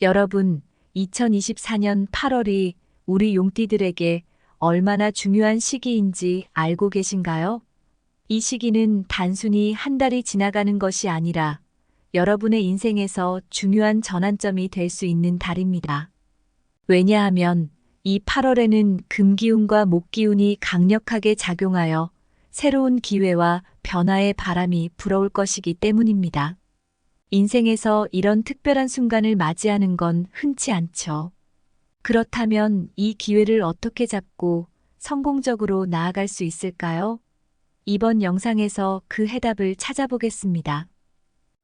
여러분, 2024년 8월이 우리 용띠들에게 얼마나 중요한 시기인지 알고 계신가요? 이 시기는 단순히 한 달이 지나가는 것이 아니라 여러분의 인생에서 중요한 전환점이 될 수 있는 달입니다. 왜냐하면 이 8월에는 금기운과 목기운이 강력하게 작용하여 새로운 기회와 변화의 바람이 불어올 것이기 때문입니다. 인생에서 이런 특별한 순간을 맞이하는 건 흔치 않죠. 그렇다면 이 기회를 어떻게 잡고 성공적으로 나아갈 수 있을까요? 이번 영상에서 그 해답을 찾아보겠습니다.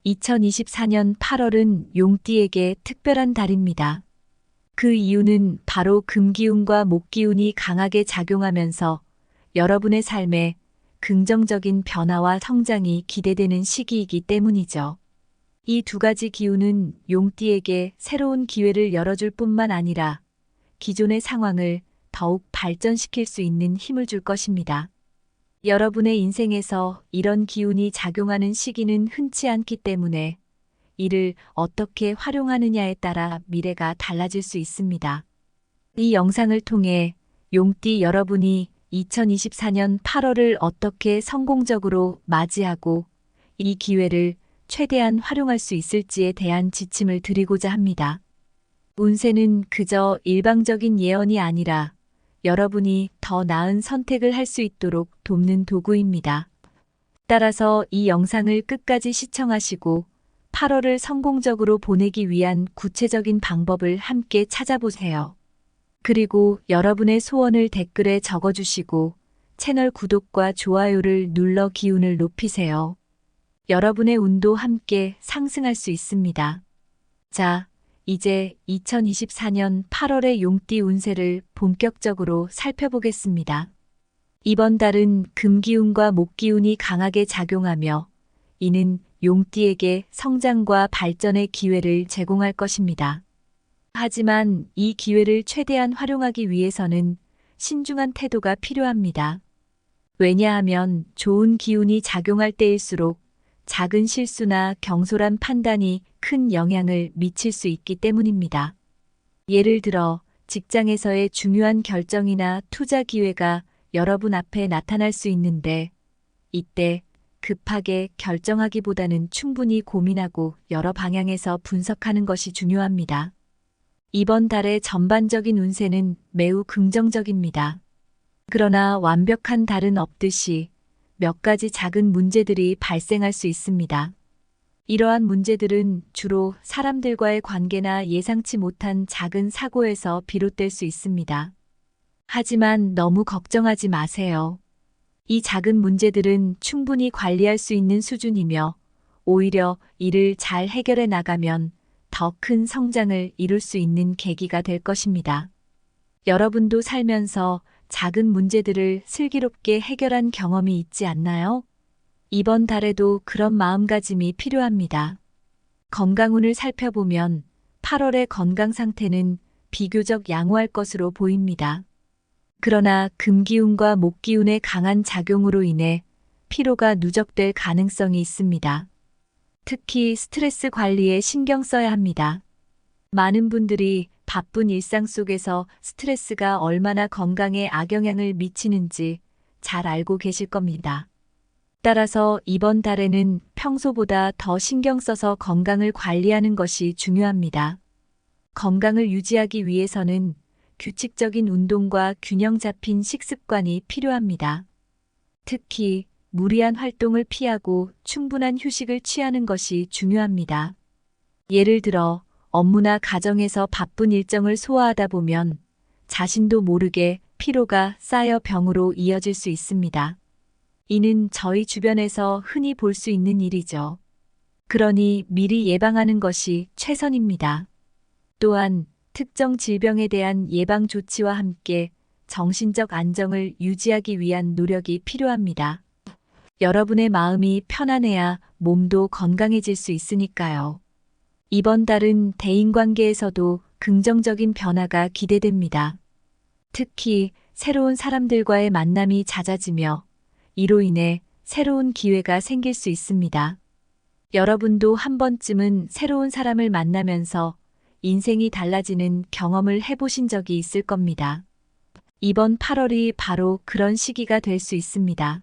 2024년 8월은 용띠에게 특별한 달입니다. 그 이유는 바로 금기운과 목기운이 강하게 작용하면서 여러분의 삶에 긍정적인 변화와 성장이 기대되는 시기이기 때문이죠. 이 두 가지 기운은 용띠에게 새로운 기회를 열어줄 뿐만 아니라 기존의 상황을 더욱 발전시킬 수 있는 힘을 줄 것입니다. 여러분의 인생에서 이런 기운이 작용하는 시기는 흔치 않기 때문에 이를 어떻게 활용하느냐에 따라 미래가 달라질 수 있습니다. 이 영상을 통해 용띠 여러분이 2024년 8월을 어떻게 성공적으로 맞이하고 이 기회를 최대한 활용할 수 있을지에 대한 지침을 드리고자 합니다. 운세는 그저 일방적인 예언이 아니라 여러분이 더 나은 선택을 할 수 있도록 돕는 도구입니다. 따라서 이 영상을 끝까지 시청하시고 8월을 성공적으로 보내기 위한 구체적인 방법을 함께 찾아보세요. 그리고 여러분의 소원을 댓글에 적어주시고 채널 구독과 좋아요를 눌러 기운을 높이세요. 여러분의 운도 함께 상승할 수 있습니다. 자, 이제 2024년 8월의 용띠 운세를 본격적으로 살펴보겠습니다. 이번 달은 금기운과 목기운이 강하게 작용하며 이는 용띠에게 성장과 발전의 기회를 제공할 것입니다. 하지만 이 기회를 최대한 활용하기 위해서는 신중한 태도가 필요합니다. 왜냐하면 좋은 기운이 작용할 때일수록 작은 실수나 경솔한 판단이 큰 영향을 미칠 수 있기 때문입니다. 예를 들어 직장에서의 중요한 결정이나 투자 기회가 여러분 앞에 나타날 수 있는데 이때 급하게 결정하기보다는 충분히 고민하고 여러 방향에서 분석하는 것이 중요합니다. 이번 달의 전반적인 운세는 매우 긍정적입니다. 그러나 완벽한 달은 없듯이 몇 가지 작은 문제들이 발생할 수 있습니다. 이러한 문제들은 주로 사람들과의 관계나 예상치 못한 작은 사고에서 비롯될 수 있습니다. 하지만 너무 걱정하지 마세요. 이 작은 문제들은 충분히 관리할 수 있는 수준이며 오히려 이를 잘 해결해 나가면 더 큰 성장을 이룰 수 있는 계기가 될 것입니다. 여러분도 살면서 작은 문제들을 슬기롭게 해결한 경험이 있지 않나요? 이번 달에도 그런 마음가짐이 필요합니다. 건강운을 살펴보면 8월의 건강 상태는 비교적 양호할 것으로 보입니다. 그러나 금기운과 목기운의 강한 작용으로 인해 피로가 누적될 가능성이 있습니다. 특히 스트레스 관리에 신경 써야 합니다. 많은 분들이 바쁜 일상 속에서 스트레스가 얼마나 건강에 악영향을 미치는지 잘 알고 계실 겁니다. 따라서 이번 달에는 평소보다 더 신경 써서 건강을 관리하는 것이 중요합니다. 건강을 유지하기 위해서는 규칙적인 운동과 균형 잡힌 식습관이 필요합니다. 특히 무리한 활동을 피하고 충분한 휴식을 취하는 것이 중요합니다. 예를 들어 업무나 가정에서 바쁜 일정을 소화하다 보면 자신도 모르게 피로가 쌓여 병으로 이어질 수 있습니다. 이는 저희 주변에서 흔히 볼 수 있는 일이죠. 그러니 미리 예방하는 것이 최선입니다. 또한 특정 질병에 대한 예방 조치와 함께 정신적 안정을 유지하기 위한 노력이 필요합니다. 여러분의 마음이 편안해야 몸도 건강해질 수 있으니까요. 이번 달은 대인관계에서도 긍정적인 변화가 기대됩니다. 특히 새로운 사람들과의 만남이 잦아지며 이로 인해 새로운 기회가 생길 수 있습니다. 여러분도 한 번쯤은 새로운 사람을 만나면서 인생이 달라지는 경험을 해보신 적이 있을 겁니다. 이번 8월이 바로 그런 시기가 될 수 있습니다.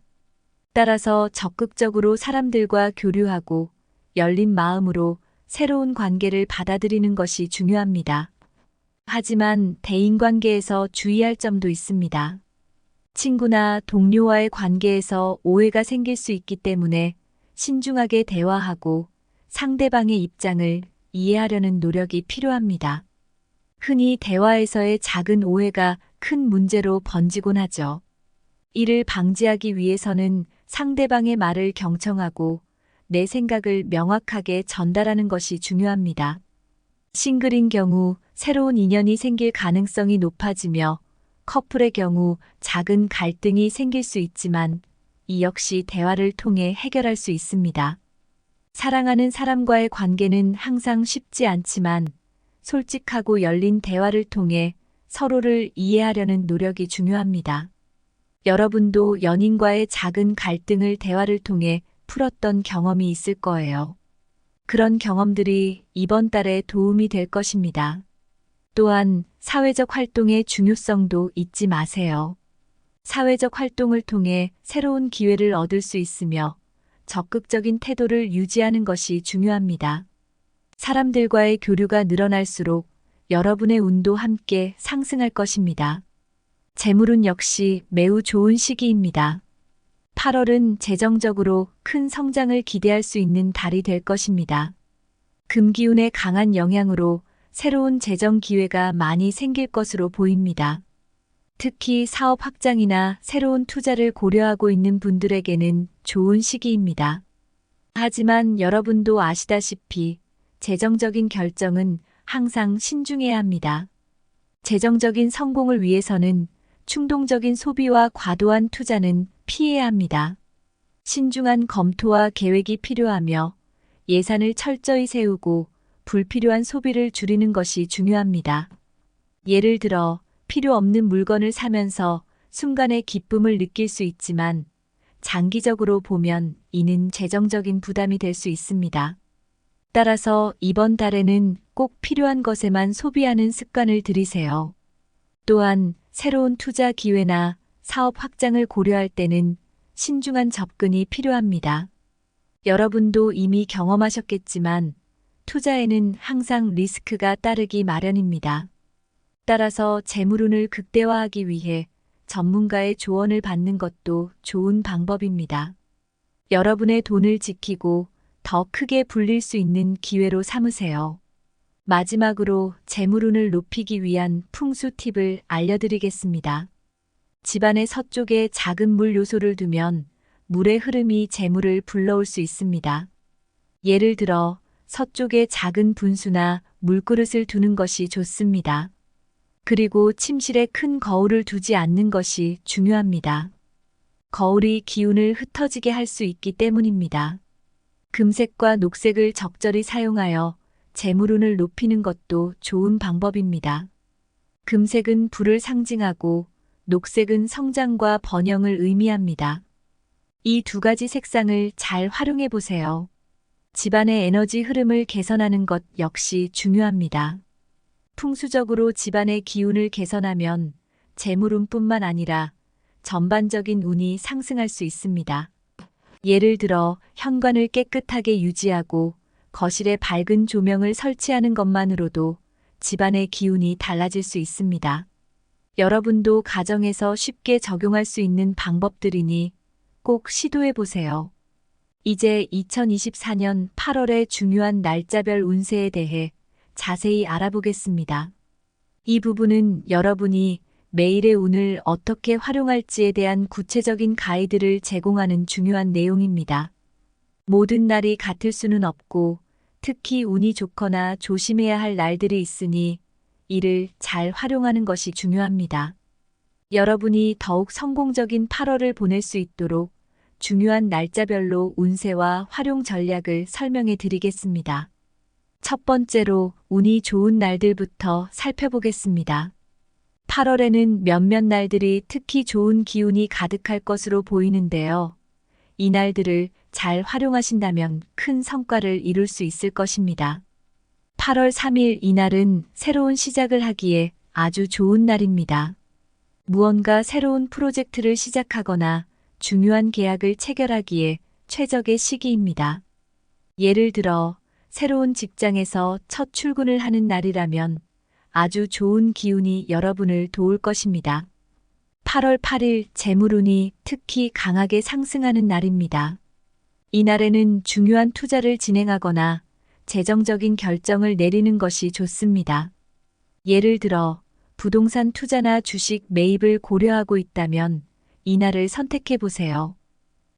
따라서 적극적으로 사람들과 교류하고 열린 마음으로 새로운 관계를 받아들이는 것이 중요합니다. 하지만 대인관계에서 주의할 점도 있습니다. 친구나 동료와의 관계에서 오해가 생길 수 있기 때문에 신중하게 대화하고 상대방의 입장을 이해하려는 노력이 필요합니다. 흔히 대화에서의 작은 오해가 큰 문제로 번지곤 하죠. 이를 방지하기 위해서는 상대방의 말을 경청하고 내 생각을 명확하게 전달하는 것이 중요합니다. 싱글인 경우 새로운 인연이 생길 가능성이 높아지며 커플의 경우 작은 갈등이 생길 수 있지만 이 역시 대화를 통해 해결할 수 있습니다. 사랑하는 사람과의 관계는 항상 쉽지 않지만 솔직하고 열린 대화를 통해 서로를 이해하려는 노력이 중요합니다. 여러분도 연인과의 작은 갈등을 대화를 통해 풀었던 경험이 있을 거예요. 그런 경험들이 이번 달에 도움이 될 것입니다. 또한 사회적 활동의 중요성도 잊지 마세요. 사회적 활동을 통해 새로운 기회를 얻을 수 있으며 적극적인 태도를 유지하는 것이 중요합니다. 사람들과의 교류가 늘어날수록 여러분의 운도 함께 상승할 것입니다. 재물운 역시 매우 좋은 시기입니다. 8월은 재정적으로 큰 성장을 기대할 수 있는 달이 될 것입니다. 금기운의 강한 영향으로 새로운 재정 기회가 많이 생길 것으로 보입니다. 특히 사업 확장이나 새로운 투자를 고려하고 있는 분들에게는 좋은 시기입니다. 하지만 여러분도 아시다시피 재정적인 결정은 항상 신중해야 합니다. 재정적인 성공을 위해서는 충동적인 소비와 과도한 투자는 피해야 합니다. 신중한 검토와 계획이 필요하며 예산을 철저히 세우고 불필요한 소비를 줄이는 것이 중요합니다. 예를 들어 필요 없는 물건을 사면서 순간의 기쁨을 느낄 수 있지만 장기적으로 보면 이는 재정적인 부담이 될 수 있습니다. 따라서 이번 달에는 꼭 필요한 것에만 소비하는 습관을 들이세요. 또한 새로운 투자 기회나 사업 확장을 고려할 때는 신중한 접근이 필요합니다. 여러분도 이미 경험하셨겠지만 투자에는 항상 리스크가 따르기 마련입니다. 따라서 재물운을 극대화하기 위해 전문가의 조언을 받는 것도 좋은 방법입니다. 여러분의 돈을 지키고 더 크게 불릴 수 있는 기회로 삼으세요. 마지막으로 재물운을 높이기 위한 풍수 팁을 알려드리겠습니다. 집안의 서쪽에 작은 물 요소를 두면 물의 흐름이 재물을 불러올 수 있습니다. 예를 들어 서쪽에 작은 분수나 물그릇을 두는 것이 좋습니다. 그리고 침실에 큰 거울을 두지 않는 것이 중요합니다. 거울이 기운을 흩어지게 할 수 있기 때문입니다. 금색과 녹색을 적절히 사용하여 재물운을 높이는 것도 좋은 방법입니다. 금색은 불을 상징하고 녹색은 성장과 번영을 의미합니다. 이 두 가지 색상을 잘 활용해 보세요. 집안의 에너지 흐름을 개선하는 것 역시 중요합니다. 풍수적으로 집안의 기운을 개선하면 재물운뿐만 아니라 전반적인 운이 상승할 수 있습니다. 예를 들어 현관을 깨끗하게 유지하고 거실에 밝은 조명을 설치하는 것만으로도 집안의 기운이 달라질 수 있습니다. 여러분도 가정에서 쉽게 적용할 수 있는 방법들이니 꼭 시도해 보세요. 이제 2024년 8월의 중요한 날짜별 운세에 대해 자세히 알아보겠습니다. 이 부분은 여러분이 매일의 운을 어떻게 활용할지에 대한 구체적인 가이드를 제공하는 중요한 내용입니다. 모든 날이 같을 수는 없고 특히 운이 좋거나 조심해야 할 날들이 있으니 이를 잘 활용하는 것이 중요합니다. 여러분이 더욱 성공적인 8월을 보낼 수 있도록 중요한 날짜별로 운세와 활용 전략을 설명해 드리겠습니다. 첫 번째로 운이 좋은 날들부터 살펴보겠습니다. 8월에는 몇몇 날들이 특히 좋은 기운이 가득할 것으로 보이는데요. 이 날들을 잘 활용하신다면 큰 성과를 이룰 수 있을 것입니다. 8월 3일 이날은 새로운 시작을 하기에 아주 좋은 날입니다. 무언가 새로운 프로젝트를 시작하거나 중요한 계약을 체결하기에 최적의 시기입니다. 예를 들어 새로운 직장에서 첫 출근을 하는 날이라면 아주 좋은 기운이 여러분을 도울 것입니다. 8월 8일 재물운이 특히 강하게 상승하는 날입니다. 이날에는 중요한 투자를 진행하거나 재정적인 결정을 내리는 것이 좋습니다. 예를 들어 부동산 투자나 주식 매입을 고려하고 있다면 이날을 선택해 보세요.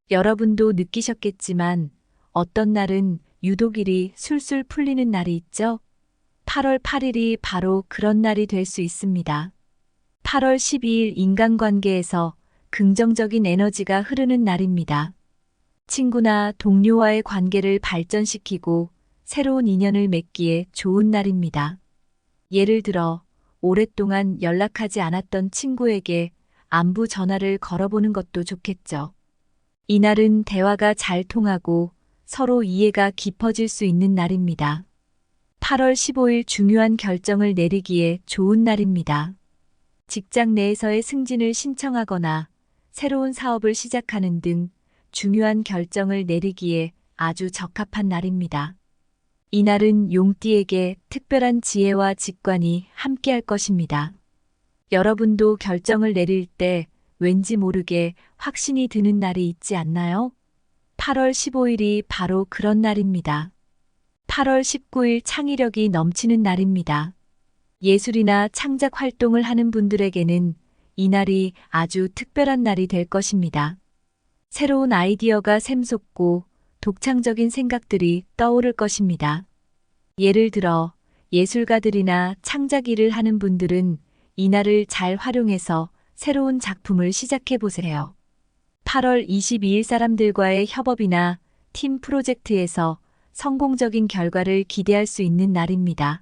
여러분도 느끼셨겠지만 어떤 날은 유독 일이 술술 풀리는 날이 있죠? 8월 8일이 바로 그런 날이 될 수 있습니다. 8월 12일 인간관계에서 긍정적인 에너지가 흐르는 날입니다. 친구나 동료와의 관계를 발전시키고 새로운 인연을 맺기에 좋은 날입니다. 예를 들어 오랫동안 연락하지 않았던 친구에게 안부 전화를 걸어보는 것도 좋겠죠. 이날은 대화가 잘 통하고 서로 이해가 깊어질 수 있는 날입니다. 8월 15일 중요한 결정을 내리기에 좋은 날입니다. 직장 내에서의 승진을 신청하거나 새로운 사업을 시작하는 등 중요한 결정을 내리기에 아주 적합한 날입니다. 이날은 용띠에게 특별한 지혜와 직관이 함께할 것입니다. 여러분도 결정을 내릴 때 왠지 모르게 확신이 드는 날이 있지 않나요? 8월 15일이 바로 그런 날입니다. 8월 19일 창의력이 넘치는 날입니다. 예술이나 창작 활동을 하는 분들에게는 이 날이 아주 특별한 날이 될 것입니다. 새로운 아이디어가 샘솟고 독창적인 생각들이 떠오를 것입니다. 예를 들어 예술가들이나 창작 일을 하는 분들은 이 날을 잘 활용해서 새로운 작품을 시작해 보세요. 8월 22일 사람들과의 협업이나 팀 프로젝트에서 성공적인 결과를 기대할 수 있는 날입니다.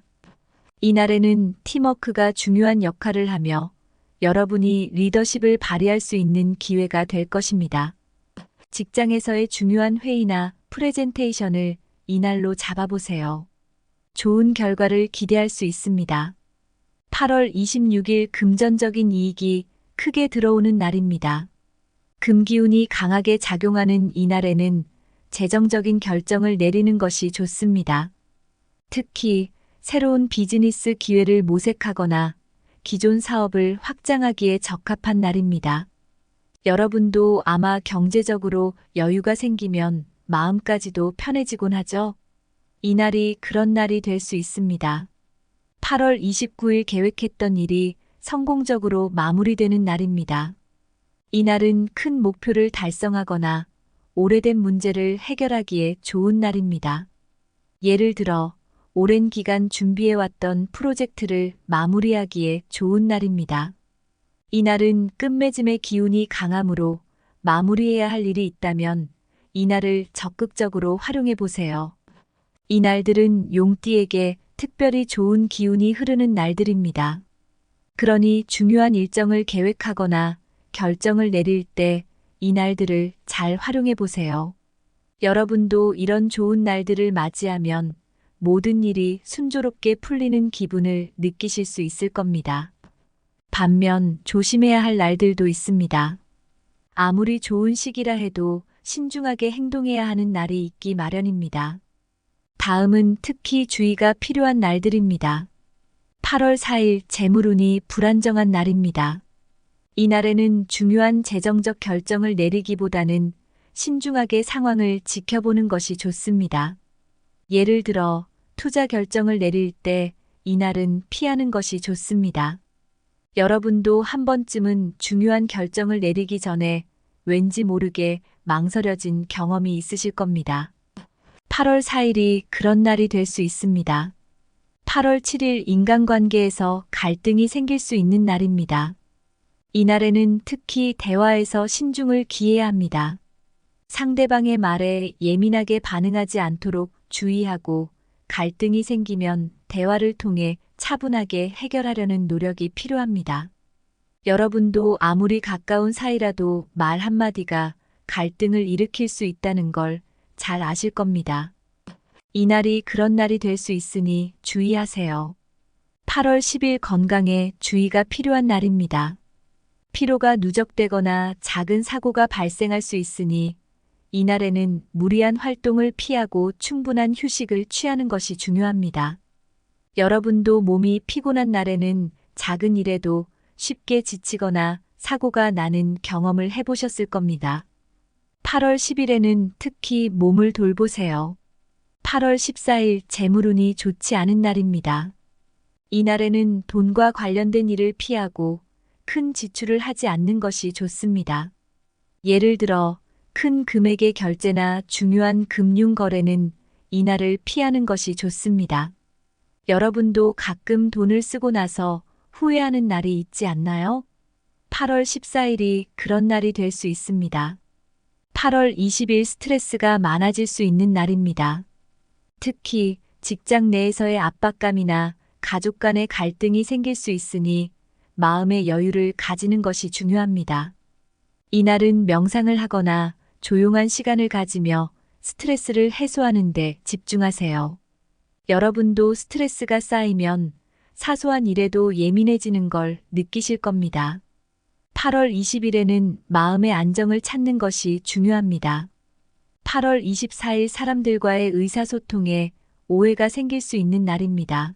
이 날에는 팀워크가 중요한 역할을 하며 여러분이 리더십을 발휘할 수 있는 기회가 될 것입니다. 직장에서의 중요한 회의나 프레젠테이션을 이날로 잡아보세요. 좋은 결과를 기대할 수 있습니다. 8월 26일 금전적인 이익이 크게 들어오는 날입니다. 금기운이 강하게 작용하는 이날에는 재정적인 결정을 내리는 것이 좋습니다. 특히 새로운 비즈니스 기회를 모색하거나 기존 사업을 확장하기에 적합한 날입니다. 여러분도 아마 경제적으로 여유가 생기면 마음까지도 편해지곤 하죠. 이 날이 그런 날이 될 수 있습니다. 8월 29일 계획했던 일이 성공적으로 마무리되는 날입니다. 이 날은 큰 목표를 달성하거나 오래된 문제를 해결하기에 좋은 날입니다. 예를 들어 오랜 기간 준비해왔던 프로젝트를 마무리하기에 좋은 날입니다. 이 날은 끝맺음의 기운이 강하므로 마무리해야 할 일이 있다면 이 날을 적극적으로 활용해 보세요. 이 날들은 용띠에게 특별히 좋은 기운이 흐르는 날들입니다. 그러니 중요한 일정을 계획하거나 결정을 내릴 때 이 날들을 잘 활용해 보세요. 여러분도 이런 좋은 날들을 맞이하면 모든 일이 순조롭게 풀리는 기분을 느끼실 수 있을 겁니다. 반면 조심해야 할 날들도 있습니다. 아무리 좋은 시기라 해도 신중하게 행동해야 하는 날이 있기 마련입니다. 다음은 특히 주의가 필요한 날들입니다. 8월 4일 재물운이 불안정한 날입니다. 이 날에는 중요한 재정적 결정을 내리기보다는 신중하게 상황을 지켜보는 것이 좋습니다. 예를 들어 투자 결정을 내릴 때 이날은 피하는 것이 좋습니다. 여러분도 한 번쯤은 중요한 결정을 내리기 전에 왠지 모르게 망설여진 경험이 있으실 겁니다. 8월 4일이 그런 날이 될 수 있습니다. 8월 7일 인간관계에서 갈등이 생길 수 있는 날입니다. 이 날에는 특히 대화에서 신중을 기해야 합니다. 상대방의 말에 예민하게 반응하지 않도록 주의하고 갈등이 생기면 대화를 통해 차분하게 해결하려는 노력이 필요합니다. 여러분도 아무리 가까운 사이라도 말 한마디가 갈등을 일으킬 수 있다는 걸 잘 아실 겁니다. 이날이 그런 날이 될 수 있으니 주의하세요. 8월 10일 건강에 주의가 필요한 날입니다. 피로가 누적되거나 작은 사고가 발생할 수 있으니 이날에는 무리한 활동을 피하고 충분한 휴식을 취하는 것이 중요합니다. 여러분도 몸이 피곤한 날에는 작은 일에도 쉽게 지치거나 사고가 나는 경험을 해보셨을 겁니다. 8월 10일에는 특히 몸을 돌보세요. 8월 14일 재물운이 좋지 않은 날입니다. 이날에는 돈과 관련된 일을 피하고 큰 지출을 하지 않는 것이 좋습니다. 예를 들어 큰 금액의 결제나 중요한 금융 거래는 이날을 피하는 것이 좋습니다. 여러분도 가끔 돈을 쓰고 나서 후회하는 날이 있지 않나요? 8월 14일이 그런 날이 될 수 있습니다. 8월 20일 스트레스가 많아질 수 있는 날입니다. 특히 직장 내에서의 압박감이나 가족 간의 갈등이 생길 수 있으니 마음의 여유를 가지는 것이 중요합니다. 이날은 명상을 하거나 조용한 시간을 가지며 스트레스를 해소하는 데 집중하세요. 여러분도 스트레스가 쌓이면 사소한 일에도 예민해지는 걸 느끼실 겁니다. 8월 20일에는 마음의 안정을 찾는 것이 중요합니다. 8월 24일 사람들과의 의사소통에 오해가 생길 수 있는 날입니다.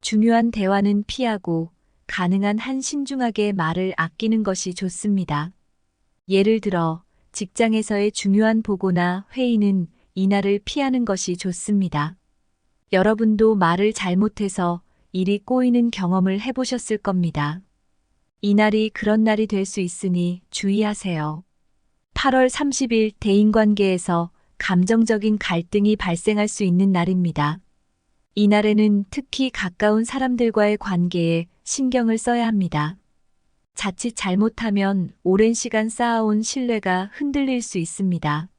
중요한 대화는 피하고 가능한 한 신중하게 말을 아끼는 것이 좋습니다. 예를 들어 직장에서의 중요한 보고나 회의는 이날을 피하는 것이 좋습니다. 여러분도 말을 잘못해서 일이 꼬이는 경험을 해보셨을 겁니다. 이날이 그런 날이 될 수 있으니 주의하세요. 8월 30일 대인관계에서 감정적인 갈등이 발생할 수 있는 날입니다. 이날에는 특히 가까운 사람들과의 관계에 신경을 써야 합니다. 자칫 잘못하면 오랜 시간 쌓아온 신뢰가 흔들릴 수 있습니다.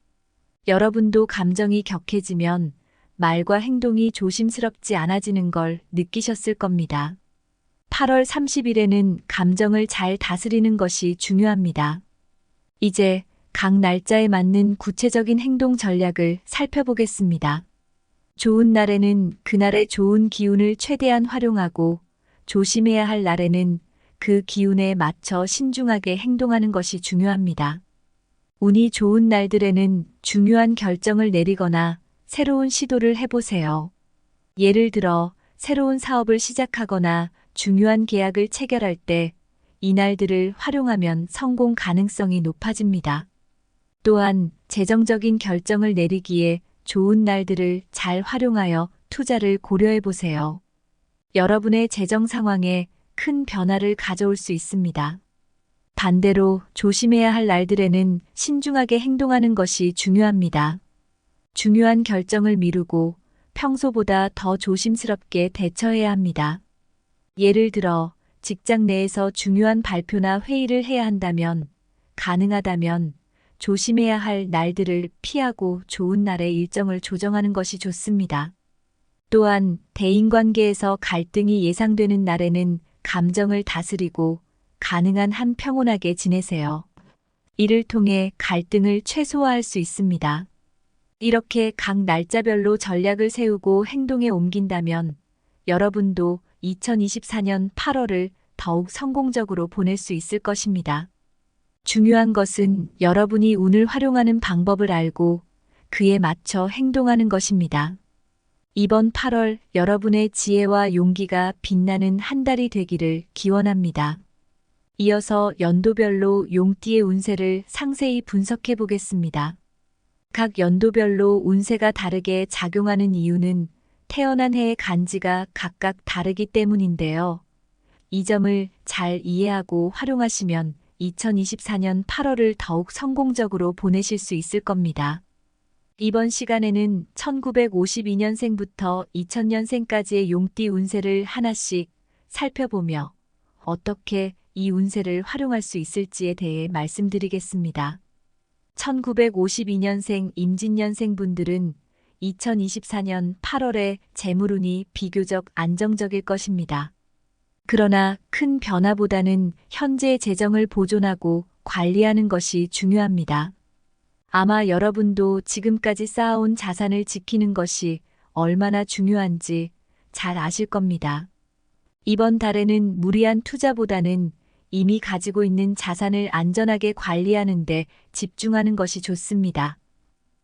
여러분도 감정이 격해지면 말과 행동이 조심스럽지 않아지는 걸 느끼셨을 겁니다. 8월 30일에는 감정을 잘 다스리는 것이 중요합니다. 이제 각 날짜에 맞는 구체적인 행동 전략을 살펴보겠습니다. 좋은 날에는 그날의 좋은 기운을 최대한 활용하고 조심해야 할 날에는 그 기운에 맞춰 신중하게 행동하는 것이 중요합니다. 운이 좋은 날들에는 중요한 결정을 내리거나 새로운 시도를 해보세요. 예를 들어 새로운 사업을 시작하거나 중요한 계약을 체결할 때 이날들을 활용하면 성공 가능성이 높아집니다. 또한 재정적인 결정을 내리기에 좋은 날들을 잘 활용하여 투자를 고려해 보세요. 여러분의 재정 상황에 큰 변화를 가져올 수 있습니다. 반대로 조심해야 할 날들에는 신중하게 행동하는 것이 중요합니다. 중요한 결정을 미루고 평소보다 더 조심스럽게 대처해야 합니다. 예를 들어 직장 내에서 중요한 발표나 회의를 해야 한다면 가능하다면 조심해야 할 날들을 피하고 좋은 날의 일정을 조정하는 것이 좋습니다. 또한 대인관계에서 갈등이 예상되는 날에는 감정을 다스리고 가능한 한 평온하게 지내세요. 이를 통해 갈등을 최소화할 수 있습니다. 이렇게 각 날짜별로 전략을 세우고 행동에 옮긴다면 여러분도 2024년 8월을 더욱 성공적으로 보낼 수 있을 것입니다. 중요한 것은 여러분이 운을 활용하는 방법을 알고 그에 맞춰 행동하는 것입니다. 이번 8월 여러분의 지혜와 용기가 빛나는 한 달이 되기를 기원합니다. 이어서 연도별로 용띠의 운세를 상세히 분석해 보겠습니다. 각 연도별로 운세가 다르게 작용하는 이유는 태어난 해의 간지가 각각 다르기 때문인데요. 이 점을 잘 이해하고 활용하시면 2024년 8월을 더욱 성공적으로 보내실 수 있을 겁니다. 이번 시간에는 1952년생부터 2000년생까지의 용띠 운세를 하나씩 살펴보며 어떻게 이 운세를 활용할 수 있을지에 대해 말씀드리겠습니다. 1952년생 임진년생 분들은 2024년 8월에 재물운이 비교적 안정적일 것입니다. 그러나 큰 변화보다는 현재의 재정을 보존하고 관리하는 것이 중요합니다. 아마 여러분도 지금까지 쌓아온 자산을 지키는 것이 얼마나 중요한지 잘 아실 겁니다. 이번 달에는 무리한 투자보다는 이미 가지고 있는 자산을 안전하게 관리하는 데 집중하는 것이 좋습니다.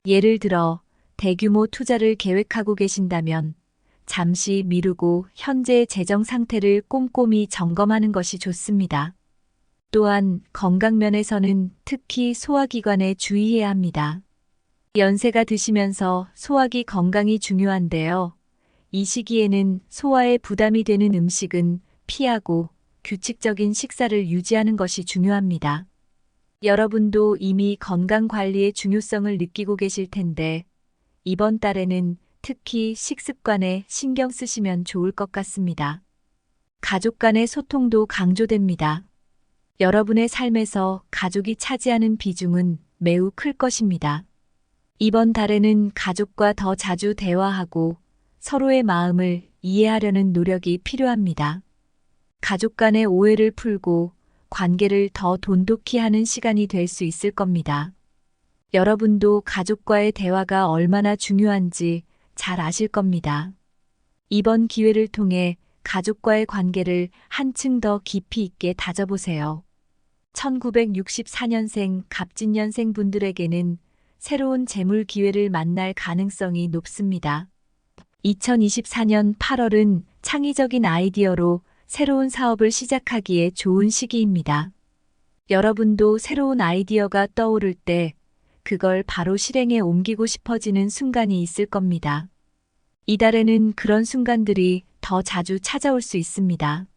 예를 들어 대규모 투자를 계획하고 계신다면 잠시 미루고 현재의 재정 상태를 꼼꼼히 점검하는 것이 좋습니다. 또한 건강면에서는 특히 소화기관에 주의해야 합니다. 연세가 드시면서 소화기 건강이 중요한데요. 이 시기에는 소화에 부담이 되는 음식은 피하고 규칙적인 식사를 유지하는 것이 중요합니다. 여러분도 이미 건강 관리의 중요성을 느끼고 계실 텐데 이번 달에는 특히 식습관에 신경 쓰시면 좋을 것 같습니다. 가족 간의 소통도 강조됩니다. 여러분의 삶에서 가족이 차지하는 비중은 매우 클 것입니다. 이번 달에는 가족과 더 자주 대화하고 서로의 마음을 이해하려는 노력이 필요합니다. 가족 간의 오해를 풀고 관계를 더 돈독히 하는 시간이 될 수 있을 겁니다. 여러분도 가족과의 대화가 얼마나 중요한지 잘 아실 겁니다. 이번 기회를 통해 가족과의 관계를 한층 더 깊이 있게 다져보세요. 1964년생 갑진년생 분들에게는 새로운 재물 기회를 만날 가능성이 높습니다. 2024년 8월은 창의적인 아이디어로 새로운 사업을 시작하기에 좋은 시기입니다. 여러분도 새로운 아이디어가 떠오를 때 그걸 바로 실행에 옮기고 싶어지는 순간이 있을 겁니다. 이달에는 그런 순간들이 더 자주 찾아올 수 있습니다.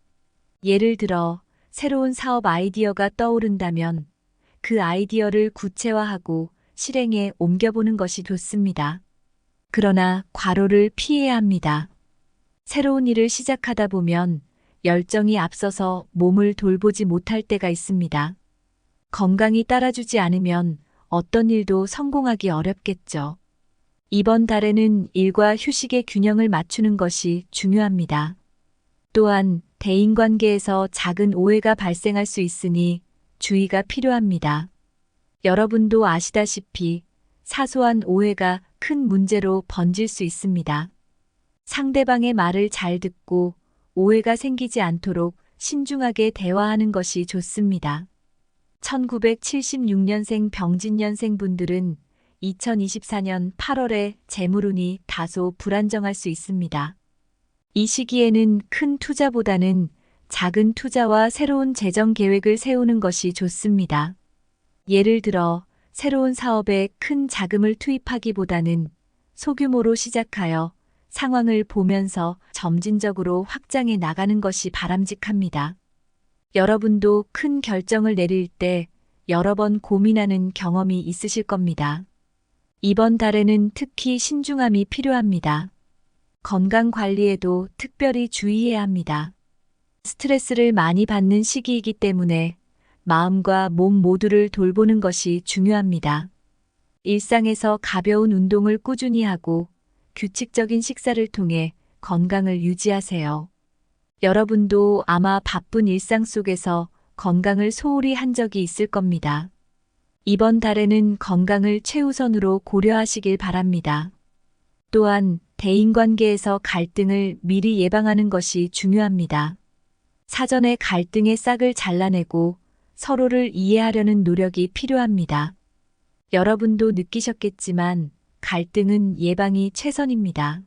예를 들어 새로운 사업 아이디어가 떠오른다면 그 아이디어를 구체화하고 실행에 옮겨보는 것이 좋습니다. 그러나 과로를 피해야 합니다. 새로운 일을 시작하다 보면 열정이 앞서서 몸을 돌보지 못할 때가 있습니다. 건강이 따라주지 않으면 어떤 일도 성공하기 어렵겠죠. 이번 달에는 일과 휴식의 균형을 맞추는 것이 중요합니다. 또한 대인관계에서 작은 오해가 발생할 수 있으니 주의가 필요합니다. 여러분도 아시다시피 사소한 오해가 큰 문제로 번질 수 있습니다. 상대방의 말을 잘 듣고 오해가 생기지 않도록 신중하게 대화하는 것이 좋습니다. 1976년생 병진년생 분들은 2024년 8월에 재물운이 다소 불안정할 수 있습니다. 이 시기에는 큰 투자보다는 작은 투자와 새로운 재정 계획을 세우는 것이 좋습니다. 예를 들어 새로운 사업에 큰 자금을 투입하기보다는 소규모로 시작하여 상황을 보면서 점진적으로 확장해 나가는 것이 바람직합니다. 여러분도 큰 결정을 내릴 때 여러 번 고민하는 경험이 있으실 겁니다. 이번 달에는 특히 신중함이 필요합니다. 건강 관리에도 특별히 주의해야 합니다. 스트레스를 많이 받는 시기이기 때문에 마음과 몸 모두를 돌보는 것이 중요합니다. 일상에서 가벼운 운동을 꾸준히 하고 규칙적인 식사를 통해 건강을 유지하세요. 여러분도 아마 바쁜 일상 속에서 건강을 소홀히 한 적이 있을 겁니다. 이번 달에는 건강을 최우선으로 고려하시길 바랍니다. 또한 대인관계에서 갈등을 미리 예방하는 것이 중요합니다. 사전에 갈등의 싹을 잘라내고 서로를 이해하려는 노력이 필요합니다. 여러분도 느끼셨겠지만 갈등은 예방이 최선입니다.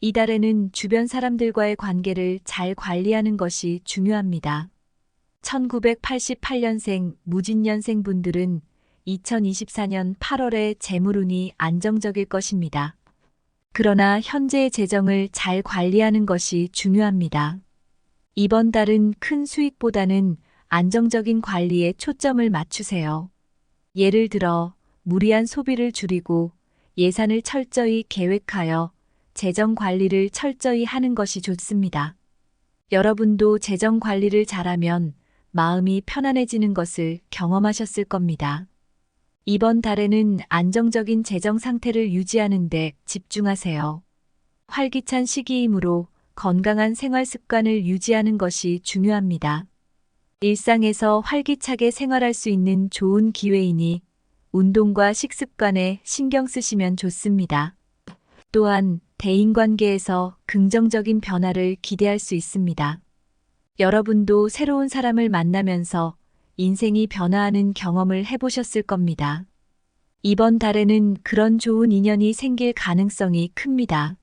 이달에는 주변 사람들과의 관계를 잘 관리하는 것이 중요합니다. 1988년생 무진년생 분들은 2024년 8월에 재물운이 안정적일 것입니다. 그러나 현재의 재정을 잘 관리하는 것이 중요합니다. 이번 달은 큰 수익보다는 안정적인 관리에 초점을 맞추세요. 예를 들어 무리한 소비를 줄이고 예산을 철저히 계획하여 재정 관리를 철저히 하는 것이 좋습니다. 여러분도 재정 관리를 잘하면 마음이 편안해지는 것을 경험하셨을 겁니다. 이번 달에는 안정적인 재정 상태를 유지하는 데 집중하세요. 활기찬 시기이므로 건강한 생활 습관을 유지하는 것이 중요합니다. 일상에서 활기차게 생활할 수 있는 좋은 기회이니 운동과 식습관에 신경 쓰시면 좋습니다. 또한 대인관계에서 긍정적인 변화를 기대할 수 있습니다. 여러분도 새로운 사람을 만나면서 인생이 변화하는 경험을 해보셨을 겁니다. 이번 달에는 그런 좋은 인연이 생길 가능성이 큽니다.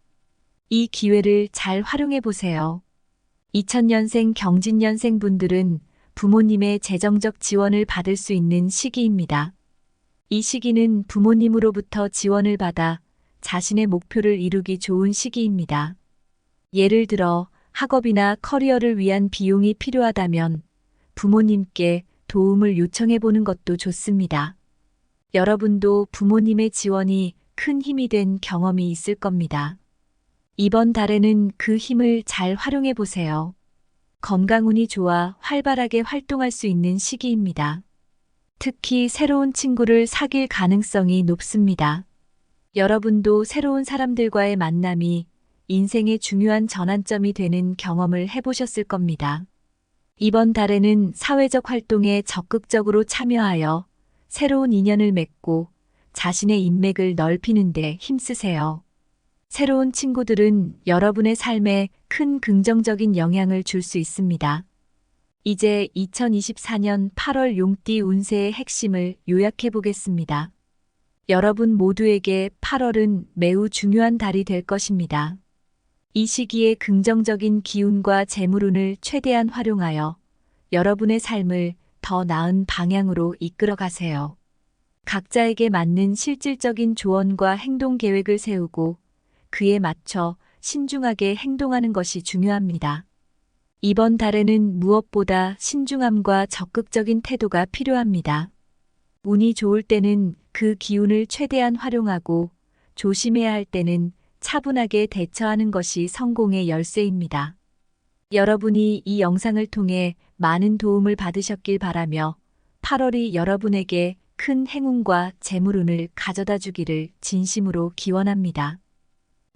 이 기회를 잘 활용해 보세요. 2000년생 경진년생 분들은 부모님의 재정적 지원을 받을 수 있는 시기입니다. 이 시기는 부모님으로부터 지원을 받아 자신의 목표를 이루기 좋은 시기입니다. 예를 들어 학업이나 커리어를 위한 비용이 필요하다면 부모님께 도움을 요청해 보는 것도 좋습니다. 여러분도 부모님의 지원이 큰 힘이 된 경험이 있을 겁니다. 이번 달에는 그 힘을 잘 활용해 보세요. 건강운이 좋아 활발하게 활동할 수 있는 시기입니다. 특히 새로운 친구를 사귈 가능성이 높습니다. 여러분도 새로운 사람들과의 만남이 인생의 중요한 전환점이 되는 경험을 해보셨을 겁니다. 이번 달에는 사회적 활동에 적극적으로 참여하여 새로운 인연을 맺고 자신의 인맥을 넓히는 데 힘쓰세요. 새로운 친구들은 여러분의 삶에 큰 긍정적인 영향을 줄 수 있습니다. 이제 2024년 8월 용띠 운세의 핵심을 요약해 보겠습니다. 여러분 모두에게 8월은 매우 중요한 달이 될 것입니다. 이 시기에 긍정적인 기운과 재물운을 최대한 활용하여 여러분의 삶을 더 나은 방향으로 이끌어 가세요. 각자에게 맞는 실질적인 조언과 행동 계획을 세우고 그에 맞춰 신중하게 행동하는 것이 중요합니다. 이번 달에는 무엇보다 신중함과 적극적인 태도가 필요합니다. 운이 좋을 때는 그 기운을 최대한 활용하고 조심해야 할 때는 차분하게 대처하는 것이 성공의 열쇠입니다. 여러분이 이 영상을 통해 많은 도움을 받으셨길 바라며 8월이 여러분에게 큰 행운과 재물운을 가져다 주기를 진심으로 기원합니다.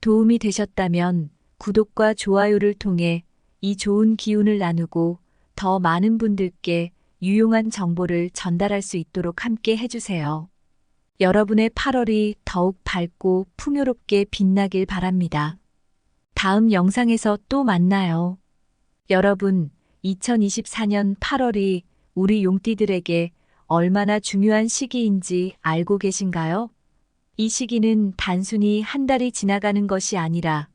도움이 되셨다면 구독과 좋아요를 통해 이 좋은 기운을 나누고 더 많은 분들께 유용한 정보를 전달할 수 있도록 함께 해주세요. 여러분의 8월이 더욱 밝고 풍요롭게 빛나길 바랍니다. 다음 영상에서 또 만나요. 여러분, 2024년 8월이 우리 용띠들에게 얼마나 중요한 시기인지 알고 계신가요? 이 시기는 단순히 한 달이 지나가는 것이 아니라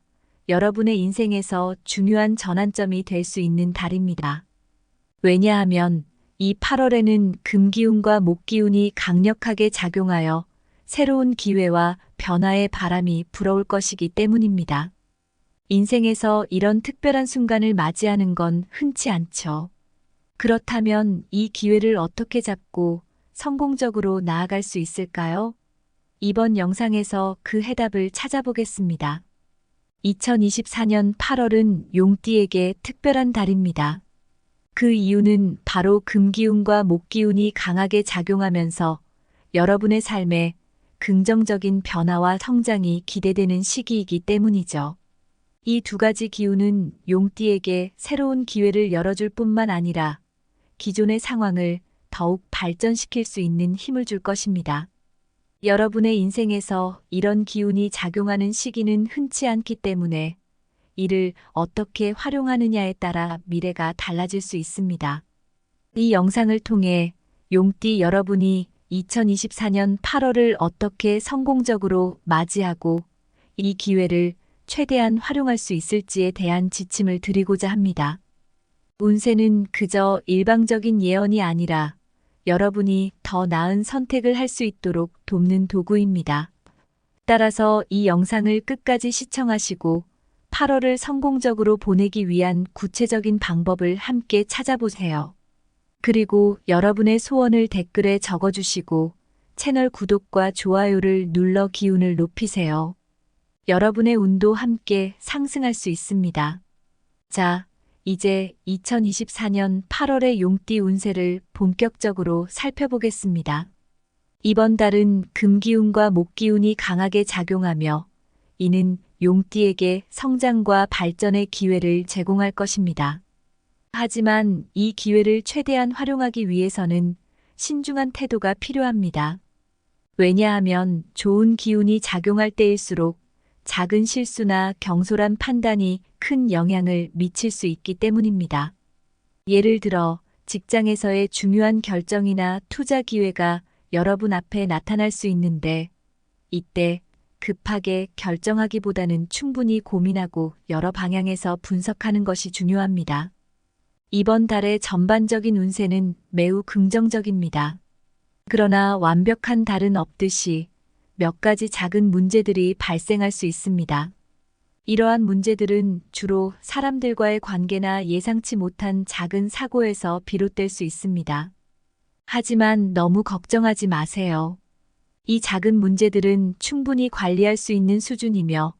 여러분의 인생에서 중요한 전환점이 될 수 있는 달입니다. 왜냐하면 이 8월에는 금기운과 목기운이 강력하게 작용하여 새로운 기회와 변화의 바람이 불어올 것이기 때문입니다. 인생에서 이런 특별한 순간을 맞이하는 건 흔치 않죠. 그렇다면 이 기회를 어떻게 잡고 성공적으로 나아갈 수 있을까요? 이번 영상에서 그 해답을 찾아보겠습니다. 2024년 8월은 용띠에게 특별한 달입니다. 그 이유는 바로 금기운과 목기운이 강하게 작용하면서 여러분의 삶에 긍정적인 변화와 성장이 기대되는 시기이기 때문이죠. 이 두 가지 기운은 용띠에게 새로운 기회를 열어줄 뿐만 아니라 기존의 상황을 더욱 발전시킬 수 있는 힘을 줄 것입니다. 여러분의 인생에서 이런 기운이 작용하는 시기는 흔치 않기 때문에 이를 어떻게 활용하느냐에 따라 미래가 달라질 수 있습니다. 이 영상을 통해 용띠 여러분이 2024년 8월을 어떻게 성공적으로 맞이하고 이 기회를 최대한 활용할 수 있을지에 대한 지침을 드리고자 합니다. 운세는 그저 일방적인 예언이 아니라 여러분이 더 나은 선택을 할 수 있도록 돕는 도구입니다. 따라서 이 영상을 끝까지 시청하시고 8월을 성공적으로 보내기 위한 구체적인 방법을 함께 찾아보세요. 그리고 여러분의 소원을 댓글에 적어주시고 채널 구독과 좋아요를 눌러 기운을 높이세요. 여러분의 운도 함께 상승할 수 있습니다. 자, 이제 2024년 8월의 용띠 운세를 본격적으로 살펴보겠습니다. 이번 달은 금기운과 목기운이 강하게 작용하며 이는 용띠에게 성장과 발전의 기회를 제공할 것입니다. 하지만 이 기회를 최대한 활용하기 위해서는 신중한 태도가 필요합니다. 왜냐하면 좋은 기운이 작용할 때일수록 작은 실수나 경솔한 판단이 큰 영향을 미칠 수 있기 때문입니다. 예를 들어 직장에서의 중요한 결정이나 투자 기회가 여러분 앞에 나타날 수 있는데, 이때 급하게 결정하기보다는 충분히 고민하고 여러 방향에서 분석하는 것이 중요합니다. 이번 달의 전반적인 운세는 매우 긍정적입니다. 그러나 완벽한 달은 없듯이 몇 가지 작은 문제들이 발생할 수 있습니다. 이러한 문제들은 주로 사람들과의 관계나 예상치 못한 작은 사고에서 비롯될 수 있습니다. 하지만 너무 걱정하지 마세요. 이 작은 문제들은 충분히 관리할 수 있는 수준이며,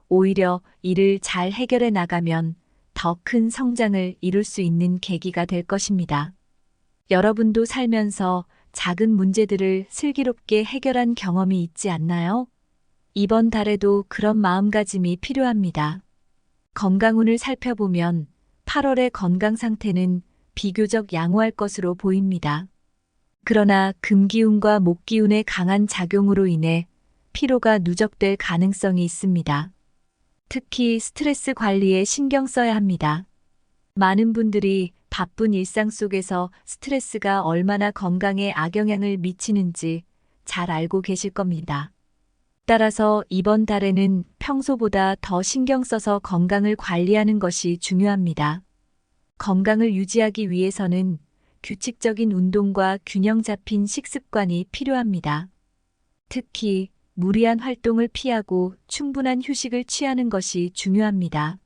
오히려 이를 잘 해결해 나가면 더 큰 성장을 이룰 수 있는 계기가 될 것입니다. 여러분도 살면서 작은 문제들을 슬기롭게 해결한 경험이 있지 않나요? 이번 달에도 그런 마음가짐이 필요합니다. 건강운을 살펴보면 8월의 건강 상태는 비교적 양호할 것으로 보입니다. 그러나 금기운과 목기운의 강한 작용으로 인해 피로가 누적될 가능성이 있습니다. 특히 스트레스 관리에 신경 써야 합니다. 많은 분들이 바쁜 일상 속에서 스트레스가 얼마나 건강에 악영향을 미치는지 잘 알고 계실 겁니다. 따라서 이번 달에는 평소보다 더 신경 써서 건강을 관리하는 것이 중요합니다. 건강을 유지하기 위해서는 규칙적인 운동과 균형 잡힌 식습관이 필요합니다. 특히 무리한 활동을 피하고 충분한 휴식을 취하는 것이 중요합니다.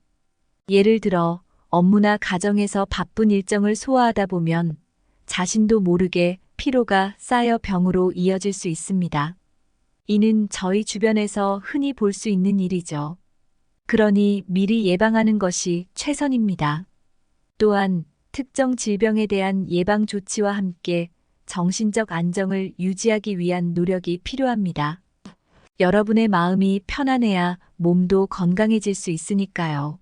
예를 들어 업무나 가정에서 바쁜 일정을 소화하다 보면 자신도 모르게 피로가 쌓여 병으로 이어질 수 있습니다. 이는 저희 주변에서 흔히 볼 수 있는 일이죠. 그러니 미리 예방하는 것이 최선입니다. 또한 특정 질병에 대한 예방 조치와 함께 정신적 안정을 유지하기 위한 노력이 필요합니다. 여러분의 마음이 편안해야 몸도 건강해질 수 있으니까요.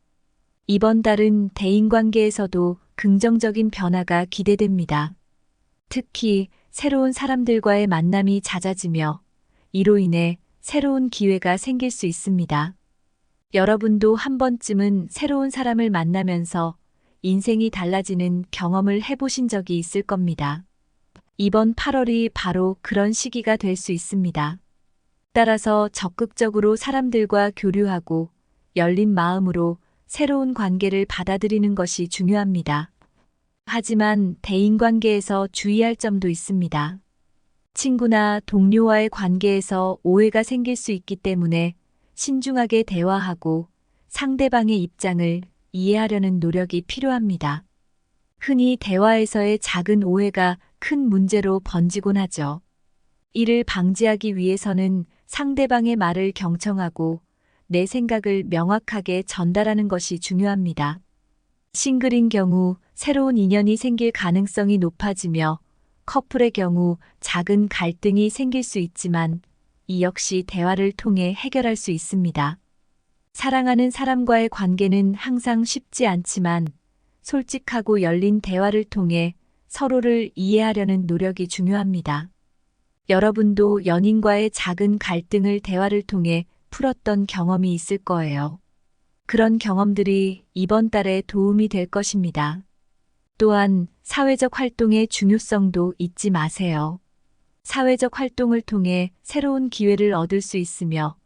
이번 달은 대인관계에서도 긍정적인 변화가 기대됩니다. 특히 새로운 사람들과의 만남이 잦아지며 이로 인해 새로운 기회가 생길 수 있습니다. 여러분도 한 번쯤은 새로운 사람을 만나면서 인생이 달라지는 경험을 해보신 적이 있을 겁니다. 이번 8월이 바로 그런 시기가 될 수 있습니다. 따라서 적극적으로 사람들과 교류하고 열린 마음으로 새로운 관계를 받아들이는 것이 중요합니다. 하지만 대인관계에서 주의할 점도 있습니다. 친구나 동료와의 관계에서 오해가 생길 수 있기 때문에 신중하게 대화하고 상대방의 입장을 이해하려는 노력이 필요합니다. 흔히 대화에서의 작은 오해가 큰 문제로 번지곤 하죠. 이를 방지하기 위해서는 상대방의 말을 경청하고 내 생각을 명확하게 전달하는 것이 중요합니다. 싱글인 경우 새로운 인연이 생길 가능성이 높아지며, 커플의 경우 작은 갈등이 생길 수 있지만 이 역시 대화를 통해 해결할 수 있습니다. 사랑하는 사람과의 관계는 항상 쉽지 않지만 솔직하고 열린 대화를 통해 서로를 이해하려는 노력이 중요합니다. 여러분도 연인과의 작은 갈등을 대화를 통해 풀었던 경험이 있을 거예요. 그런 경험들이 이번 달에 도움이 될 것입니다. 또한 사회적 활동의 중요성도 잊지 마세요. 사회적 활동을 통해 새로운 기회를 얻을 수 있으며